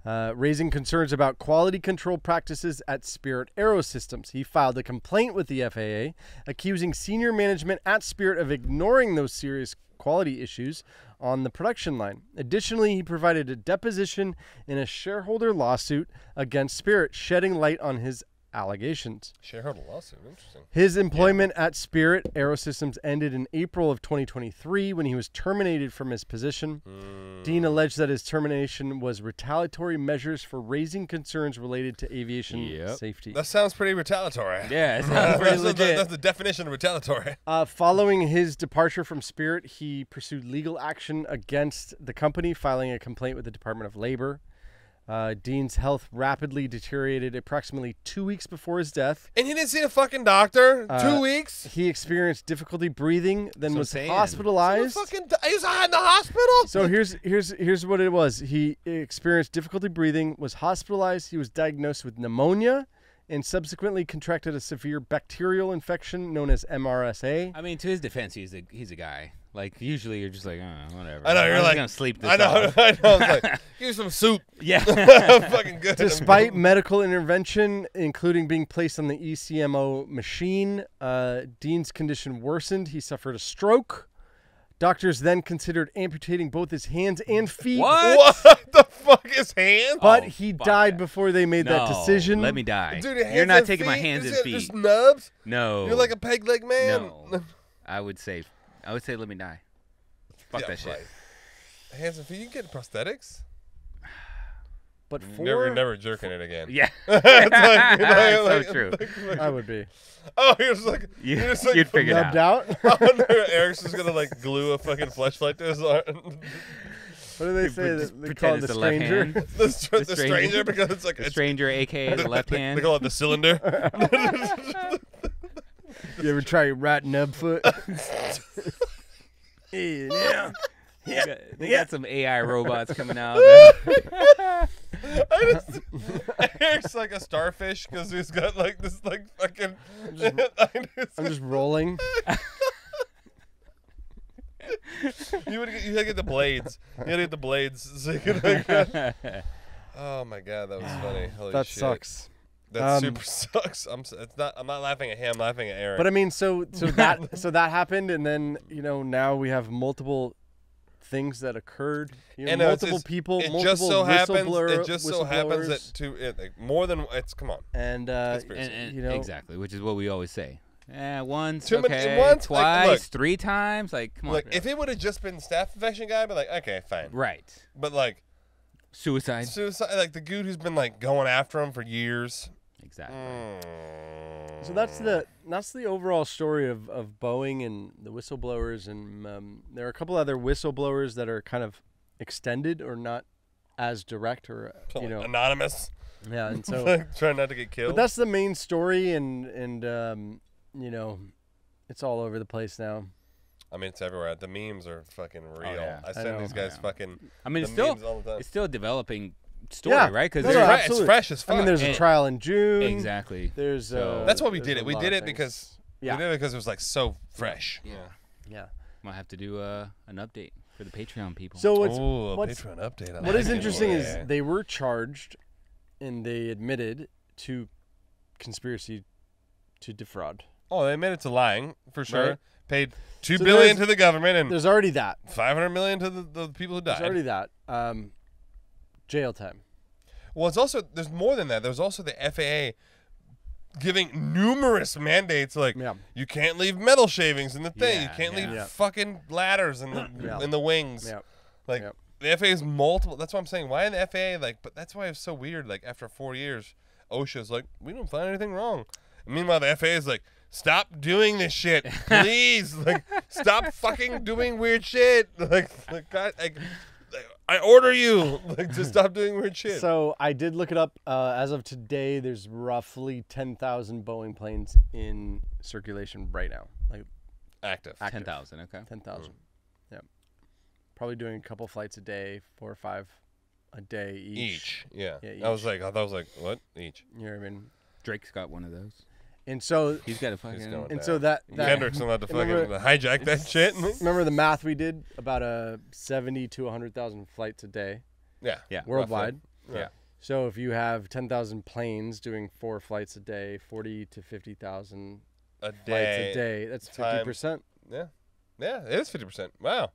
raising concerns about quality control practices at Spirit Aerosystems. He filed a complaint with the FAA, accusing senior management at Spirit of ignoring those serious quality issues on the production line. Additionally, he provided a deposition in a shareholder lawsuit against Spirit, shedding light on his allegations. Shareholder lawsuit, interesting. His employment at Spirit Aerosystems ended in April of 2023 when he was terminated from his position. Dean alleged that his termination was retaliatory measures for raising concerns related to aviation Yep. safety. That sounds pretty retaliatory. Yeah, it sounds pretty legit. That's the definition of retaliatory. Following his departure from Spirit, he pursued legal action against the company, filing a complaint with the Department of Labor. Dean's health rapidly deteriorated approximately 2 weeks before his death. And he didn't see a fucking doctor? 2 weeks? He experienced difficulty breathing, then So was saying. hospitalized. He was in the hospital? So here's what it was. He experienced difficulty breathing, was hospitalized. He was diagnosed with pneumonia, and subsequently contracted a severe bacterial infection known as MRSA. I mean, to his defense, he's a guy. Like usually, you're just like, oh, whatever. I know, I'm you're just like, gonna sleep this I know, off. I know. It's like, give me some soup. Yeah. Fucking good. Despite medical intervention, including being placed on the ECMO machine, Dean's condition worsened. He suffered a stroke. Doctors then considered amputating both his hands and feet. What? What the fuck is hand? But Oh, he fuck died that. before they made that No, decision. Let me die. Dude, your You're hands not and taking my feet? hands Is and it feet. Just nubs? No. You're like a peg leg man. No. I would say let me die. Fuck Yeah, that shit. right. Hands and feet. You can get prosthetics. But You're never jerking it again. Yeah. It's like, you know, That's so like- true. I would be. Oh, he was like, You, he was like, you'd figure it Nubbed out. out? I wonder if Eric's just gonna like glue a fucking flashlight to his arm. What do they say? Just They call it pretend the it's the left stranger? hand. the stranger stranger. because it's like The stranger, aka the left They hand. call it the cylinder. You ever try rat nub foot? Yeah. They got some AI robots coming out. Eric's like a starfish because he's got like this like fucking. I'm just rolling. You gotta get the blades. You gotta get the blades. So you can, like, oh my god, that was funny. Holy That shit. sucks. That super sucks. I'm not laughing at him. I'm laughing at Eric. But I mean, so that happened, and then now we have multiple things that occurred. And Multiple people, It multiple just so happens. whistleblower- It just so happens that whistleblowers, like, more than it's. Come on. and and exactly, which is what we always say. Once, Too many- okay, once, twice, like, look. 3 times. Like, come on. Like if it would have just been staph infection guy, I'd be like, okay, fine. Right. But like Suicide. suicide, like the dude who's been like going after him for years. Exactly. So that's the overall story of Boeing and the whistleblowers, and there are a couple other whistleblowers that are kind of extended or not as direct, or Anonymous. yeah, and so Like, trying not to get killed. but that's the main story, and It's all over the place now. I mean, it's everywhere. The memes are fucking real. yeah. I send these guys fucking. I mean, the it's still memes all the time. it's still a developing story, Yeah. right? Because No, no, It's absolutely. fresh as fuck. I mean, there's a And- trial in June. exactly. There's So- That's why we there's did a it. We lot did of it things. because Yeah. we did it because it was like so fresh. Yeah. Might have to do an update for the Patreon people. So A what's Patreon update. I what like is it. interesting Yeah. is they were charged, and they admitted to conspiracy to defraud. Oh, they admitted to lying for sure. Right. Paid $2 So billion there's- to the government and There's already that. $500 million to the people who There's died. already that. Jail time. Well, it's also there's more than that. There's also the FAA giving numerous mandates like Yeah. you can't leave metal shavings in the thing. You Yeah, can't yeah. leave Yeah. fucking ladders in the Yeah. in the wings. Yeah. Like Yeah. the FAA is multiple. That's what I'm saying. Why in the FAA? Like, but that's why it's so weird. Like after 4 years, OSHA's like, we don't find anything wrong. And meanwhile, the FAA is like, stop doing this shit, please. Like, stop fucking doing weird shit. Like God, I order you to stop doing weird shit. So I did look it up. As of today, there's roughly 10,000 Boeing planes in circulation right now. Like Active. 10,000. Okay. 10,000. Yeah. Probably doing a couple flights a day, 4 or 5 a day each. Yeah. Yeah, I was like, what? Each. You know what I mean? Drake's got one of those. And so, He's got a fucking. going and down. so that Kendrick's allowed to fucking remember- hijack that shit. remember the math we did about 70 to 100,000 flights a day Yeah. Yeah. worldwide. Yeah. So if you have 10,000 planes doing 4 flights a day, 40 to 50,000 A flights day. a day, that's times- 50%. Yeah. Yeah, it is 50%. Wow.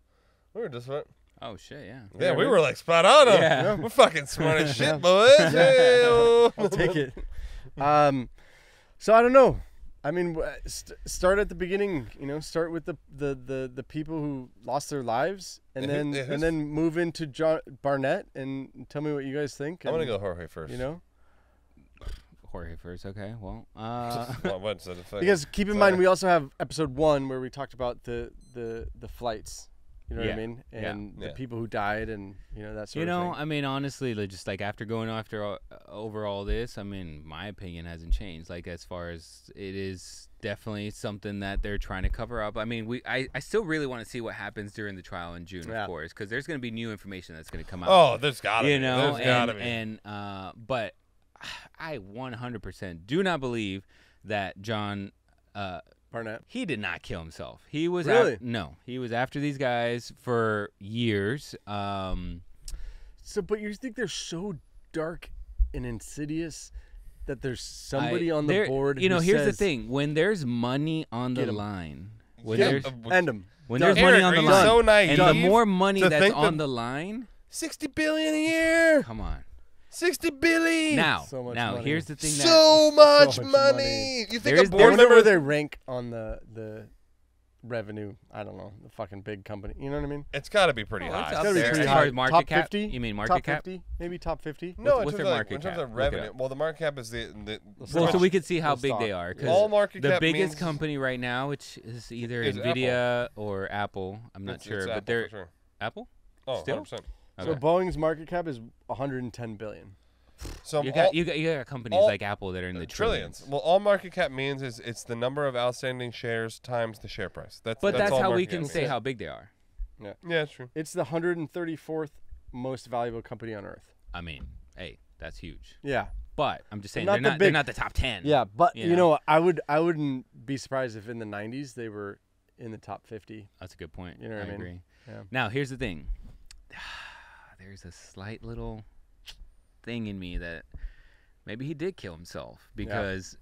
We were just what? Oh shit! Yeah. Yeah, we were like spot on. Huh? Yeah. We're fucking smart as Yeah. shit, boys. Hey-o. I'll take it. So I don't know. I mean, start at the beginning. You know, start with the people who lost their lives, and And then move into John Barnett and tell me what you guys think. I'm gonna and, go Jorge first. You know, Jorge first. Okay. Well. What? So the fucking- because keep in Sorry. mind we also have episode 1 where we talked about the flights. You know what I Yeah. mean? Yeah. And the Yeah. people who died, and that sort You of know, thing. I mean, honestly, just like after going over all this, I mean, my opinion hasn't changed. Like as far as it is definitely something that they're trying to cover up. I mean, I still really want to see what happens during the trial in June, Yeah. of course, because there's going to be new information that's going to come out. Oh, there's gotta be. You know, There's gotta be. but I 100% do not believe that John. Barnett. He did not kill himself. He was Really? no. He was after these guys for years. So, but you think they're so dark and insidious that there's somebody on the board. You know, who here's the says, thing: when there's money on the Get 'em. line, when Yeah, there's End them. when Done. there's money Eric, on the are you line, so naive and the more money to that's think on that- the line, 60 billion a year. come on. 60 billion. Now, So much now money. here's the thing: that So much So much money. money. You think There's- a I board wonder where member? they rank on the revenue. I don't know. The fucking big company. You know what I mean? It's got to be pretty Oh, high. it's It's up gotta be there. pretty As far high. as market Top cap? 50? You mean market top cap? 50? Maybe top 50? No, What's in their terms, market in terms cap? of Look it revenue. up. Well, the market cap is the Well, stock. so we could see how The big stock. they are. 'Cause all market the cap biggest means company right now, which is either Is Nvidia or Apple, I'm not it's sure, Apple but they're for sure. Apple. Oh, Still? 100%. So Okay. Boeing's market cap is 110 billion. So You all- got companies all- like Apple that are in the trillions. Well, all market cap means is it's the number of outstanding shares times the share price. That's But that's all how we market can cap say means. how big they are. Yeah, that's true. It's the 134th most valuable company on earth. I mean, hey, that's huge. Yeah. But I'm just saying Not they're the they're big- not the top 10. Yeah, but You you know? know, I wouldn't be surprised if in the 90s they were in the top 50. That's a good point. You know what I mean? agree. Yeah. Now, here's the thing. There's a slight little thing in me that maybe he did kill himself because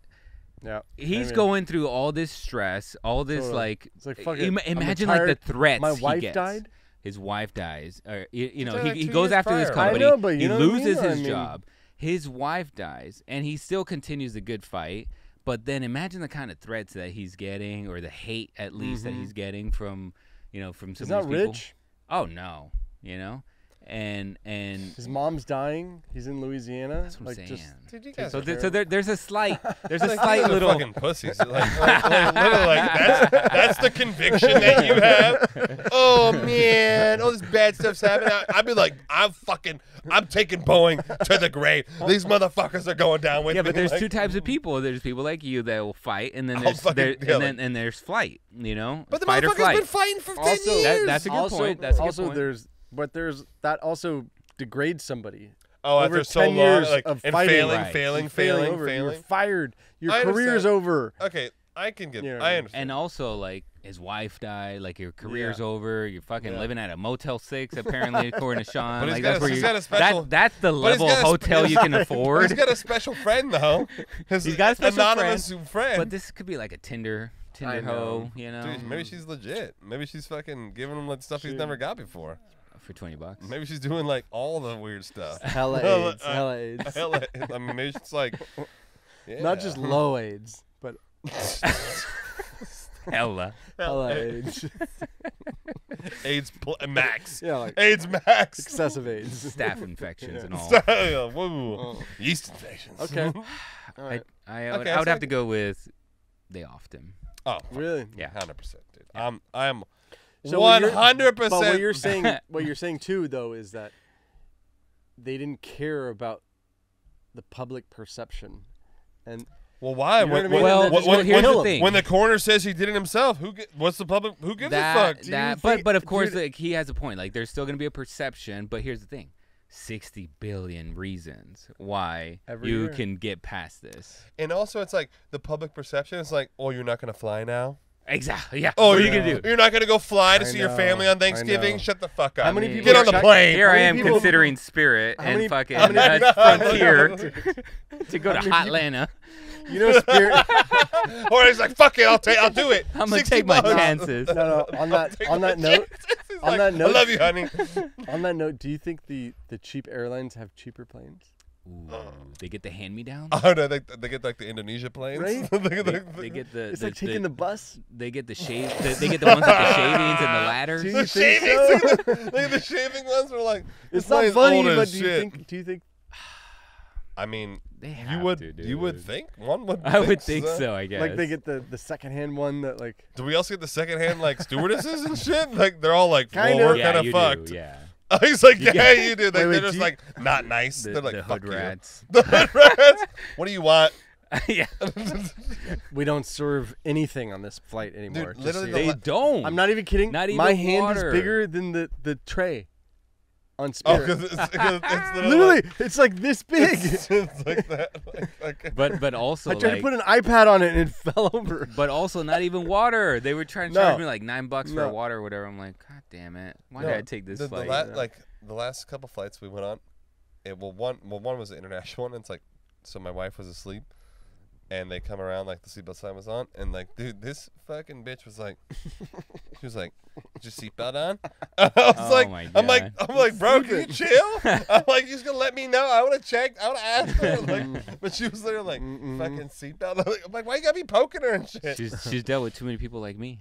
Yeah. he's Maybe. going through all this stress, all this Totally. like, It's like, fuck it, I'm imagine like the retired, threats my he wife gets. died? His wife dies. Or, you know, died like he 2 goes years after this prior. company. I know, but you he know what I loses mean? I his mean- job. His wife dies, and he still continues the good fight. But then imagine the kind of threats that he's getting, or the hate at least that he's getting from, from some He's of not these people. rich. Oh no, and His mom's dying. He's in Louisiana. that's what I'm saying. Dude, you guys So, are there's a slight like little. fucking pussies. Like, literally, like that's the conviction that you have. Oh man, all this bad stuff's happening. I'd be like, I'm taking Boeing to the grave. These motherfuckers are going down with me. Yeah, but there's like, two types of people. There's people like you that will fight, and then I'll there's fucking kill it. and there's flight. You know, But the fight or motherfucker's flight. been fighting for 10 Also, years. That's a good also, point. That's a good also point. there's that also degrades somebody. Oh, over after so 10 long, years like, of and fighting, Right. failing. You're fired. Your I career's understand. over. Okay, I can get. You know, I understand. And also, like, his wife died. Like, your career's Yeah. over. You're fucking Yeah. living at a Motel 6, apparently, according to Sean. But Like, he's that's got a- where he's you. got a special- That's the but he's level of got a hotel you can He's afford. got a special friend though. He's got a special anonymous friend. But this could be like a Tinder I know. hoe, you know, Dude, maybe she's legit. Maybe she's fucking giving him like stuff he's never got before. for $20. Maybe she's doing like all the weird stuff. Hella Hella- AIDS. Hella AIDS. Hella, I mean, maybe it's like, yeah. Not just low AIDS, but Hella. hella AIDS. AIDS max. Yeah, like AIDS max. excessive AIDS. Staph infections and all. Woo. Yeast infections. Okay. All right. I Okay, would so have to go with they often. Oh, Really? Yeah. 100%, dude. I'm So what you're- 100%. But what you're saying too, though, is that they didn't care about the public perception, and Well, why? You know what I mean? Well, They're just well, gonna here's kill the him. thing. When the coroner says he did it himself, what's the public? Who gives a fuck? Do you think- But of course, dude- like, he has a point. Like, there's still gonna be a perception. But here's the thing: 60 billion reasons why Every you year. can get past this. And also, it's like the public perception is like, oh, you're not gonna fly now. Exactly. Yeah. Oh, what are you you gonna do? You're not gonna go fly to I see your know, family on I Thanksgiving. know. Shut the fuck up. How many I mean, people Get on the check- plane. Here I many am people- considering Spirit How and many- fucking how many- Frontier to go to How many Hot people- Atlanta. you know, Spirit. Or he's like, fuck it, I'll do it. I'm gonna 60 take my bucks. chances. No. On that Take on my that note, chances. He's on like, that note- I love you, honey. on that note, do you think the cheap airlines have cheaper planes? Ooh, they get the hand-me-down. Oh no, they get like the Indonesia planes. Right? They get the. It's like taking the bus. They get the shave. They get the ones with the shavings and the ladders. Do The you think shaving, so? the shaving ones were like, It's this not plane's funny, old but as do you shit. think? I mean, They you have would to, you would dude. think one would. I would think so. I guess. Like they get the secondhand one that like Do we also get the secondhand like stewardesses and shit? Like they're all like, Kind well, of. we're Yeah, kind of you fucked. do. Yeah. He's like, You yeah, get- you do. Wait, They're just do you- like not nice. The, They're like, the fuck hood you. rats. The hood rats. What do you want? Yeah. we don't serve anything on this flight anymore. Dude, just so literally you the know. They don't. I'm not even kidding. Not My even hand water. is bigger than the tray on Oh, Spirit. because it's Literally, it's like this big. it's like that. Like, But also I tried to like. put an iPad on it and it fell over. But also not even water. They were trying to charge No. me like $9 for No. water or whatever. I'm like, God damn it! Why No. did I take this the flight? like the last couple flights we went on, one was an international one. And it's like, so my wife was asleep, and they come around like the seatbelt sign was on, and like, dude, this fucking bitch was like, she was like, is your seatbelt on? I was Oh like, my I'm like, bro, can you Sleeping. chill? I'm like, you just gonna let me know? I would have checked. I would have asked her. Like, but she was there like, fucking seatbelt. I'm like, why you gotta be poking her and shit? She's dealt with too many people like me.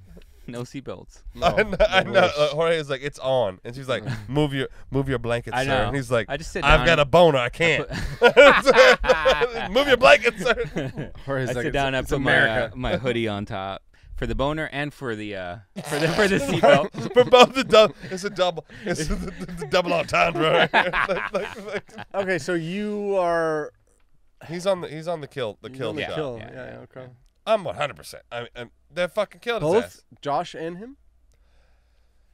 No seatbelts. I know. Jorge is like, it's on, and she's like, move your blanket, I sir. know. And he's like, I just sit I've down got a and- boner. I can't. Move your blanket, sir. Or it's I like, sit down. I it's put America. my hoodie on top for the boner and for the seatbelt. For both the double, it's a double. It's the double entendre. Okay, so you are He's on the kill. The kill. on the Yeah. kill. Yeah, Yeah, yeah. okay. I'm 100%. They fucking killed his Both ass. Josh and him.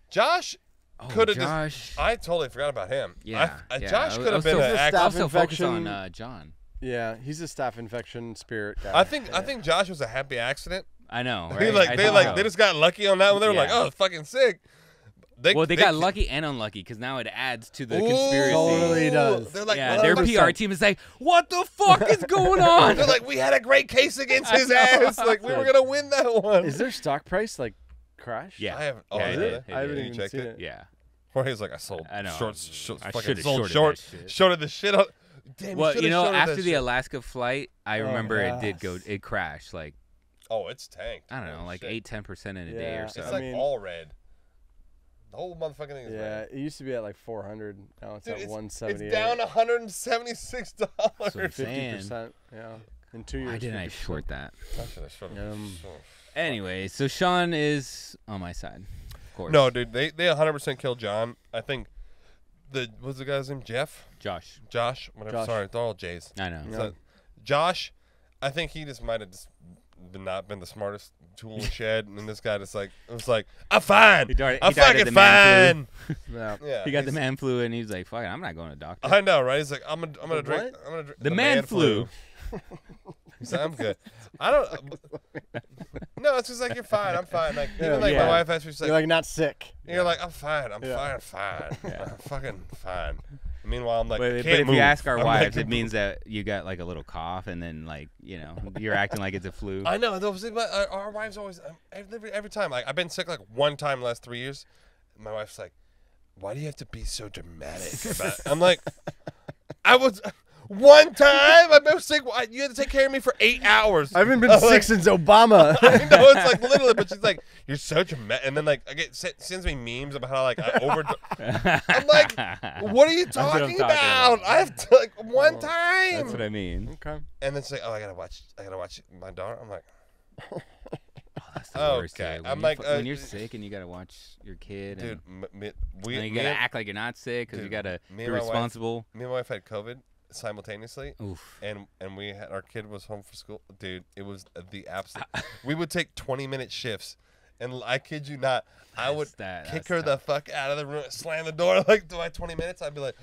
Josh Oh, could have Josh. I totally forgot about him. Yeah, yeah. Josh I could have was been still- an Staph actor. Also focus infection. on John. Yeah, he's a staph infection Spirit guy. I think Josh was a happy accident. I know. He Right? I think so. they just got lucky on that one. They were like, Yeah. oh, fucking sick. They got lucky and unlucky because now it adds to the Ooh, conspiracy. Totally does. They're like, Yeah, their 100%. PR team is like, what the fuck is going on? They're like, we had a great case against his ass. Like, we were gonna win that one. Is their stock price like crashed? Yeah. I haven't. Oh, Yeah, is it it? did. I haven't You even checked seen it? it. Yeah. Jorge's like, I sold. I know. I fucking should've sold shorted that shit. Shorted the shit out. Damn. Well, should've you know, shorted after that the shit. Alaska flight, I Oh, remember it did go. yes. It crashed like Oh, it's tanked. I don't know, Holy like shit. 8-10% in a day Yeah, or so. It's I like mean- all red. The whole motherfucking thing is Yeah, red. it used to be at like 400. Now it's Dude, at it's 178. down $176. That's what I'm saying. 50%. Yeah, in 2 years. Why didn't I 50%. short that? I should have shorted Anyway, so Sean is on my side, of course. No, dude, they 100% killed John. I think what's the guy's name? Josh, whatever. Josh. Sorry, they're all J's. I know. Yeah. So, Josh, I think he just might have just not been the smartest tool in the shed, and this guy just was like, I'm fine. He died I'm of fucking the man fine. Yeah. Yeah, He got the man flu, and he's like, "Fuck it, I'm not going to the doctor." I know, right? He's like, I'm gonna The drink. what? I'm gonna drink The man flu. He said, I'm good. I don't. No, it's just like you're fine. I'm fine. Like even like Yeah. my wife asked me, she's You're like, like not sick. you're like, I'm fine. I'm Yeah. fine. Yeah. I'm fucking fine. Meanwhile, I'm like, But, I but can't if move. you ask our I'm wives, like, it means that you got like a little cough, and then like you're acting like it's a flu. I know. Our wives always every time. Like I've been sick like one time the last 3 years. My wife's like, "Why do you have to be so dramatic about it?" I'm like, I was one time I've been sick. You had to take care of me for 8 hours. I haven't been I'm sick like, since Obama. I know it's like literally, but she's like, "You're so dramatic," and then like I get sends me memes about how like I over. I'm like, what are you what I'm talking talking about? about. I have to, like one time. That's what I mean. Okay. And then it's like, oh, I gotta watch my daughter. I'm like, Oh, that's the worst. Okay. When I'm you like, when you're sick and you gotta watch your kid, dude, and and you gotta act like you're not sick because you Dude, gotta me be and my wife- responsible. me and my wife had COVID simultaneously, Oof. and we had our kid was home for school. Dude, it was the absolute. We would take 20-minute shifts, and I kid you not, I would kick her the fuck out of the room, slam the door. Like, do I 20 minutes? I'd be like,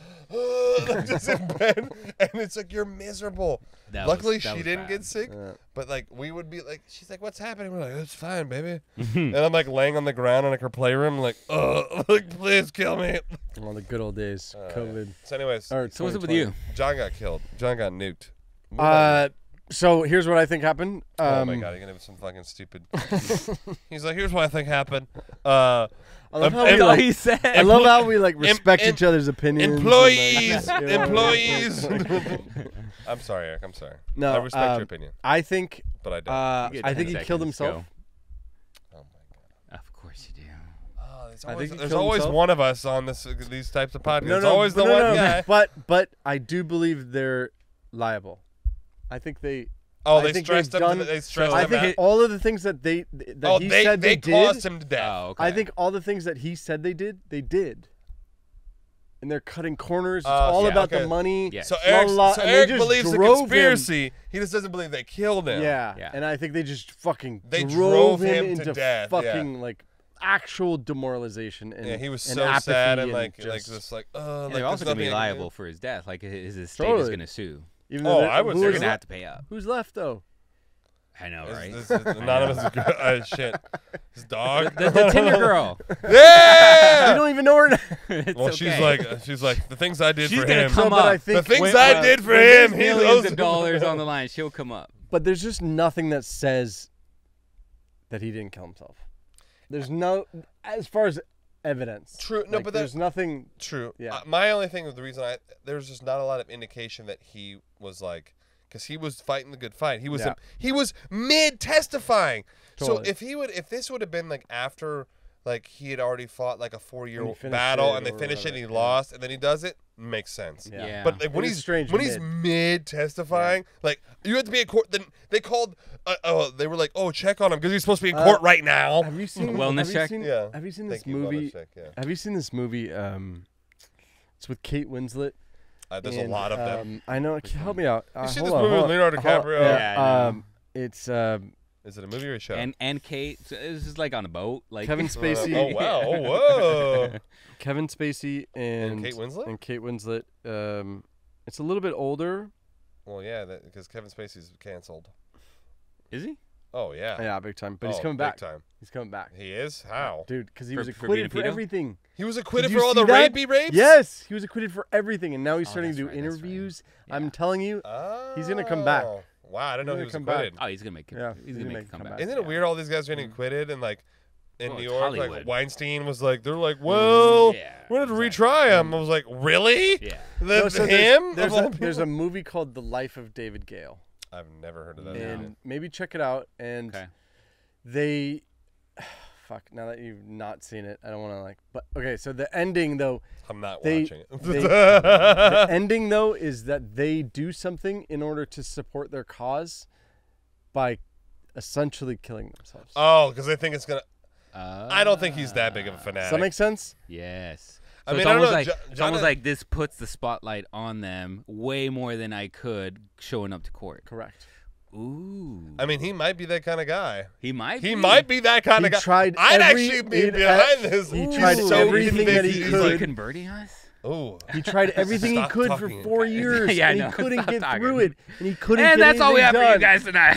like just in bed, and it's like you're miserable. Luckily, she didn't get sick, but like we would be like, she's like, "What's happening?" We're like, "It's fine, baby," and I'm like laying on the ground in like her playroom, like, like please kill me. All the good old days. COVID. So, anyways, Or So what's up with 2020. you? John got killed. John got nuked. So here's what I think happened. Oh my god, you're gonna have some fucking stupid. He's like, here's what I think happened. I I love how That's we all like, he said. I love how we like respect em- each other's opinions. and, Employees, like, you know, employees. I'm sorry, Eric. I'm sorry. No, I respect your opinion, I think. but I don't. You get I 10 think he killed seconds, himself. Oh my god. Of course you do. Oh, I think he there's killed always himself. one of us on these types of podcasts. No, There's no, always the no, one no, guy. But I do believe they're liable. I think they. Oh, I they think stressed they've him. done- They stressed I him think out. all of the things that he said they did. caused him to death. Oh, okay. I think all the things that he said they did. And they're cutting corners. It's Oh, all yeah, about okay. the money. Yes. So blah, Eric, blah, blah, so and they Eric just believes the drove him. conspiracy. He just doesn't believe they killed him. Yeah. Yeah. And I think they just fucking They drove drove him him to into death, yeah. fucking like actual demoralization and Yeah, he was and so apathy sad and and like just, this like And like they're also there's gonna be nothing I can do. liable for his death. Like his estate is Totally. gonna sue. even Oh, though I would who's say They're Who's gonna have to pay up. Who's left though? I know, right? This is anonymous is good. Shit. His dog. The Tinder girl. You Yeah. don't even know her. It's Well, okay. she's like the things I did She's for gonna him. come but I up. think The things When- I did for when there's him. He millions owes of dollars on the line. She'll come up. But there's just nothing that says that he didn't kill himself. There's no, as far as evidence. True. No, like, but there's nothing. True. Yeah. My only thing with the reason there's just not a lot of indication that he was like, because he was fighting the good fight. He was Yeah. he was mid testifying. Totally. So if this would have been like after like he had already fought like a 4-year And he finished battle it and they or finished it and he whatever, yeah. lost and then he does it, makes sense. Yeah. Yeah. But like, when It is he's strange when he's mid testifying, like you have to be in court. Then they called. They were like, "Oh, check on him because he's supposed to be in court right now." Have you seen Wellness have you check? seen- Yeah. Have you seen this Thank you, wellness movie? check, yeah. Have you seen this movie? It's with Kate Winslet. There's a and, lot of them. I know. Help me out. You see hold this on, movie hold with on. Leonardo Hold- DiCaprio? Yeah, I know. It's Is it a movie or a show? And Kate. So this is like on a boat. Like Kevin Spacey. Oh wow! Oh whoa! Kevin Spacey and Kate Winslet? And Kate Winslet. It's a little bit older. Well, yeah, because Kevin Spacey's canceled. Is he? Oh yeah. Yeah, big time. But he's Oh, coming big back. time. He's coming back. He is? How? Dude, because he For- was for being a acquitted for pedo? everything. He was acquitted Did for you all the see that? rapey rapes? Yes, he was acquitted for everything, and now he's Oh, starting to do that's right, that's right. interviews. Yeah. I'm telling you, Oh. He's gonna come back. Wow, I didn't know he gonna was come back. acquitted. Oh, he's gonna make it. Yeah, he's gonna make a comeback. Isn't it weird all these guys getting acquitted and like in Well, New it's York, Hollywood. like Weinstein was like, they're like, well, Yeah, we're gonna exactly. retry him. I was like, really? Yeah. No, so Him? There's Of all a people? movie called The Life of David Gale, I've never heard of that. and movie. maybe check it out. And Okay. they, fuck. Now that you've not seen it, I don't want to like. But okay, so the ending though. I'm not They- watching it. the ending though is that they do something in order to support their cause by essentially killing themselves. Oh, because they think it's gonna. I don't think he's that big of a fanatic. Does that make sense? Yes. I So mean, it's I don't almost know, like Jo- it's almost John- like this puts the spotlight on them way more than I could showing up to court. Correct. Ooh. I mean, he might be that kind of guy. He might. He might be that kind He of guy. tried I'd every- actually be he'd- behind this. he He's tried so everything that he convinced. He's He's like could. converting us. Ooh. He tried everything he Stop could for talking. 4 years, Yeah, I and he know. couldn't Stop get talking. through it, and he couldn't. And get that's all we have anything for you done. guys tonight.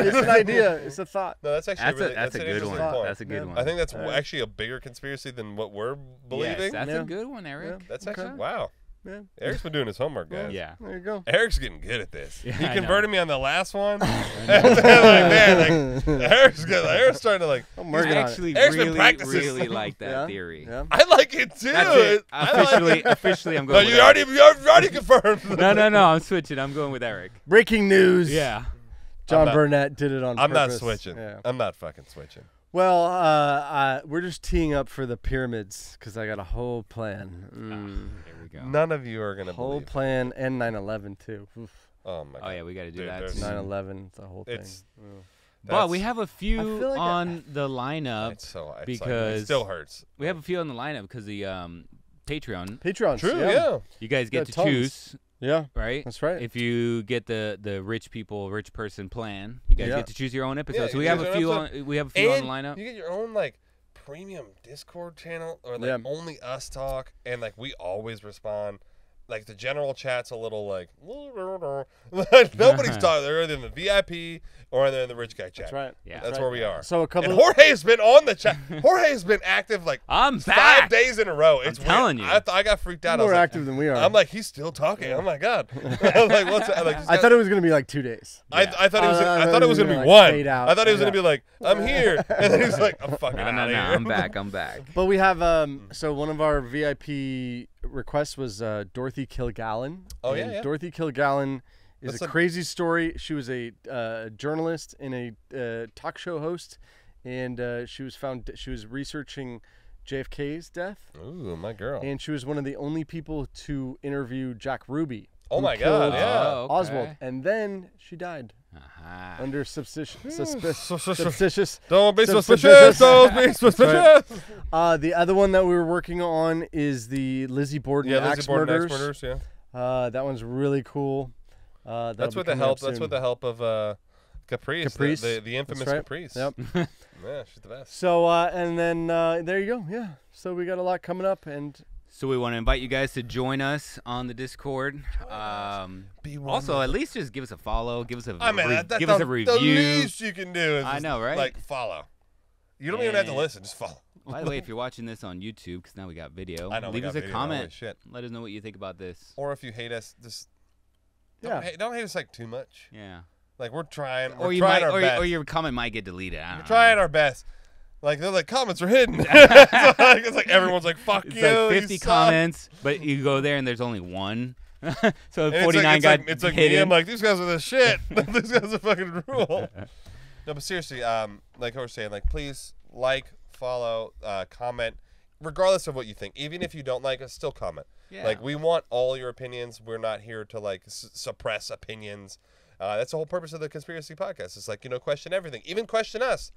It's an idea. It's a thought. No, that's actually That's really, a that's a an good interesting one. point. That's a good Yeah. one. I think that's Alright. actually a bigger conspiracy than what we're believing. Yes, that's Yeah. a good one, Eric. That's Okay. actually wow. Yeah. Eric's been doing his homework, guys. Yeah. There you go. Eric's getting good at this. Yeah, he I converted me on the last one. Man, Eric's good. Eric's starting to like. I'm working I on it. actually Eric's been really, practicing. really like that Yeah? theory. Yeah. I like it too. That's it. I like it. Officially, I'm No, going. you with already, Eric. you already confirmed. No. I'm switching. I'm going with Eric. Breaking news. Yeah. John not- Barnett did it on I'm not purpose. switching. Yeah. I'm not fucking switching. Well, we're just teeing up for the pyramids because I got a whole plan. There we go. None of you are gonna Whole believe. plan and 9/11 too. Oof. Oh my god. Oh yeah, we got to do Dude, that. there's- soon. 9/11, it's a whole thing. It's- But we That's- have a few feel like on the lineup. It's so it's because- like, it still hurts. We have a few on the lineup because the Patreon. Patreons. True. Yeah. Yeah. You guys get Got to tons. choose, Yeah, right? that's right. If you get the rich people, rich person plan, you guys Yeah. get to choose your own episode. Yeah, so you we choose have a your few own on. episode. We have a few on And the lineup. you get your own like premium Discord channel or like Yeah. only us talk, and like we always respond. Like the general chat's a little like nobody's talking. They're either in the VIP or they're in the rich guy chat. That's right. Yeah. That's right. where we are. So a couple. And Jorge has been on the chat. Jorge has been active like I'm 5 back. days in a row. It's telling weird. you. I got freaked out. I more was like, active than we are. I'm like, he's still talking. Oh my god. I'm like, what's that? Like, I thought it was gonna be like 2 days. I thought it was. I I thought it was gonna be like one. fade out. I thought he was Yeah. gonna be like, "I'm here," and then he's like, "I'm fucking No, out no, of no. here." I'm back. I'm back. But we have so one of our VIP requests was Dorothy Kilgallen. Oh, yeah, And yeah. Dorothy Kilgallen is That's a a- crazy story. She was a journalist and a talk show host, and she was researching JFK's death, Ooh, my girl. and she was one of the only people to interview Jack Ruby. Oh who my killed god, yeah. Oh, okay. Oswald, and then she died Aha. under suspicious. Don't be Suspicious. suspicious. Don't be suspicious. The other one that we were working on is the Lizzie Borden Yeah, axe Lizzie Borden axe murders. murders. Yeah, That one's really cool. that's with the help. That's with the help of Caprice, Caprice. the infamous right. Caprice. Yep. Yeah, she's the best. So and then there you go. Yeah. So we got a lot coming up, and So we want to invite you guys to join us on the Discord. Be one Also, with- at least just give us a follow, give us a I mean, give us a the review. least you can do is I just, know, right? Like follow. You don't even have to And- listen. Just follow. By the way, if you're watching this on YouTube, because now we got video, I know. we leave got us a video, holy comment. Shit. Let us know what you think about this. Or if you hate us, just yeah. don't hate us like too much. Yeah. Like we're trying. Or We're you trying might, our best. or your comment might get deleted. I don't We're know. trying our best. Like they're like comments are hidden. It's like everyone's like fuck It's you. like you 50 suck. comments, but you go there and there's only one. So And 49 got it's like hidden. me. I'm like these guys are the shit. These guys are fucking rule. No, but seriously, like I was saying, like please like, follow, comment, regardless of what you think. Even if you don't like us, still comment. Yeah. Like we want all your opinions. We're not here to like suppress opinions. That's the whole purpose of the Conspiracy Podcast. It's like, question everything. Even question us.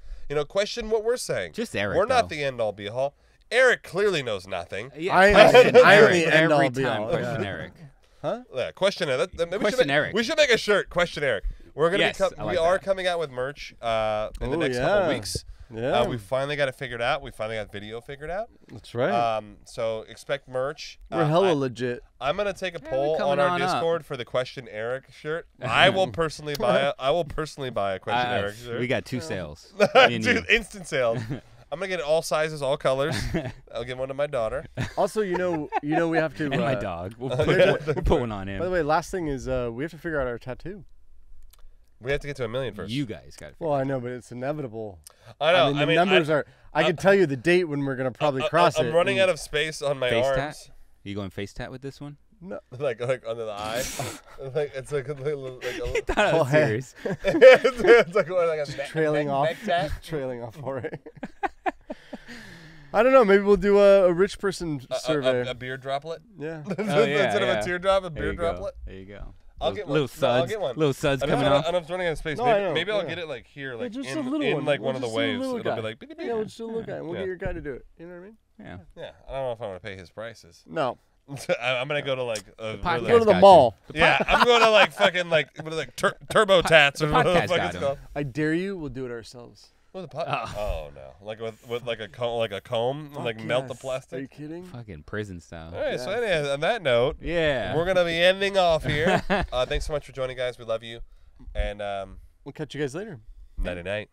Question what we're saying. Just Eric, We're not though. the end-all, be-all. Eric clearly knows nothing. Yeah, I am- question I am Eric. the end all, Every be time all, question yeah. Eric. Yeah, question Eric. Maybe Question Eric. We should make a shirt. Question Eric. We're gonna Yes, I like we are that. coming out with merch in the Oh, next yeah. couple weeks. Yeah. We finally got it figured out. We finally got video figured out. That's right. So expect merch. We're hella legit. I'm gonna take a Yeah, poll coming on our on up. Discord for the Question Eric shirt. I will personally buy a Question Eric shirt. We got 2 sales. Me and you. Dude, instant sales. I'm gonna get it all sizes, all colors. I'll give one to my daughter. Also, we have to. And my dog. We'll put one on By the him. way, last thing is we have to figure out our tattoo. We have to get to 1 million first. You guys got it. Well, I know, but it's inevitable. I know. The numbers are. I can tell you the date when we're gonna probably cross it. I'm running and- out of space on my Face arms. tat? You going face tat with this one? No. like under the eye. Like it's like a little. Like a, Thought I was hey. serious. it's like a Trailing neck, off. Neck tat. Trailing off for it. I don't know. Maybe we'll do a rich person survey. A beer droplet. Yeah. yeah. Instead of a teardrop, a There beer you go. droplet. There you go. I'll get one. Little No, I'll suds. get one. Little suds I'm coming off. I'm running out of space. No, I know, maybe I'll yeah. get it like here, like just in, a little in one. like We'll one of the just do a waves. little It'll guy. be like. Beep, beep, beep. Yeah, we'll just do a little guy. We'll Yeah. get your guy to do it. You know what I mean? Yeah. Yeah, I don't know if I want to pay his prices. No. I'm gonna go to like podcast Go to the got you. mall. yeah, I'm going to like fucking like what are like Turbo Tats or whatever the podcast fuck got it's him. called. I dare you. We'll do it ourselves. What the Oh no, like with like a comb, and, like Fuck melt the yes. Are plastic. you kidding? Fucking prison style. All right, so Yes. anyway, on that note, Yeah. we're gonna be ending off here. Thanks so much for joining, guys. We love you, and We'll catch you guys later. nighty night.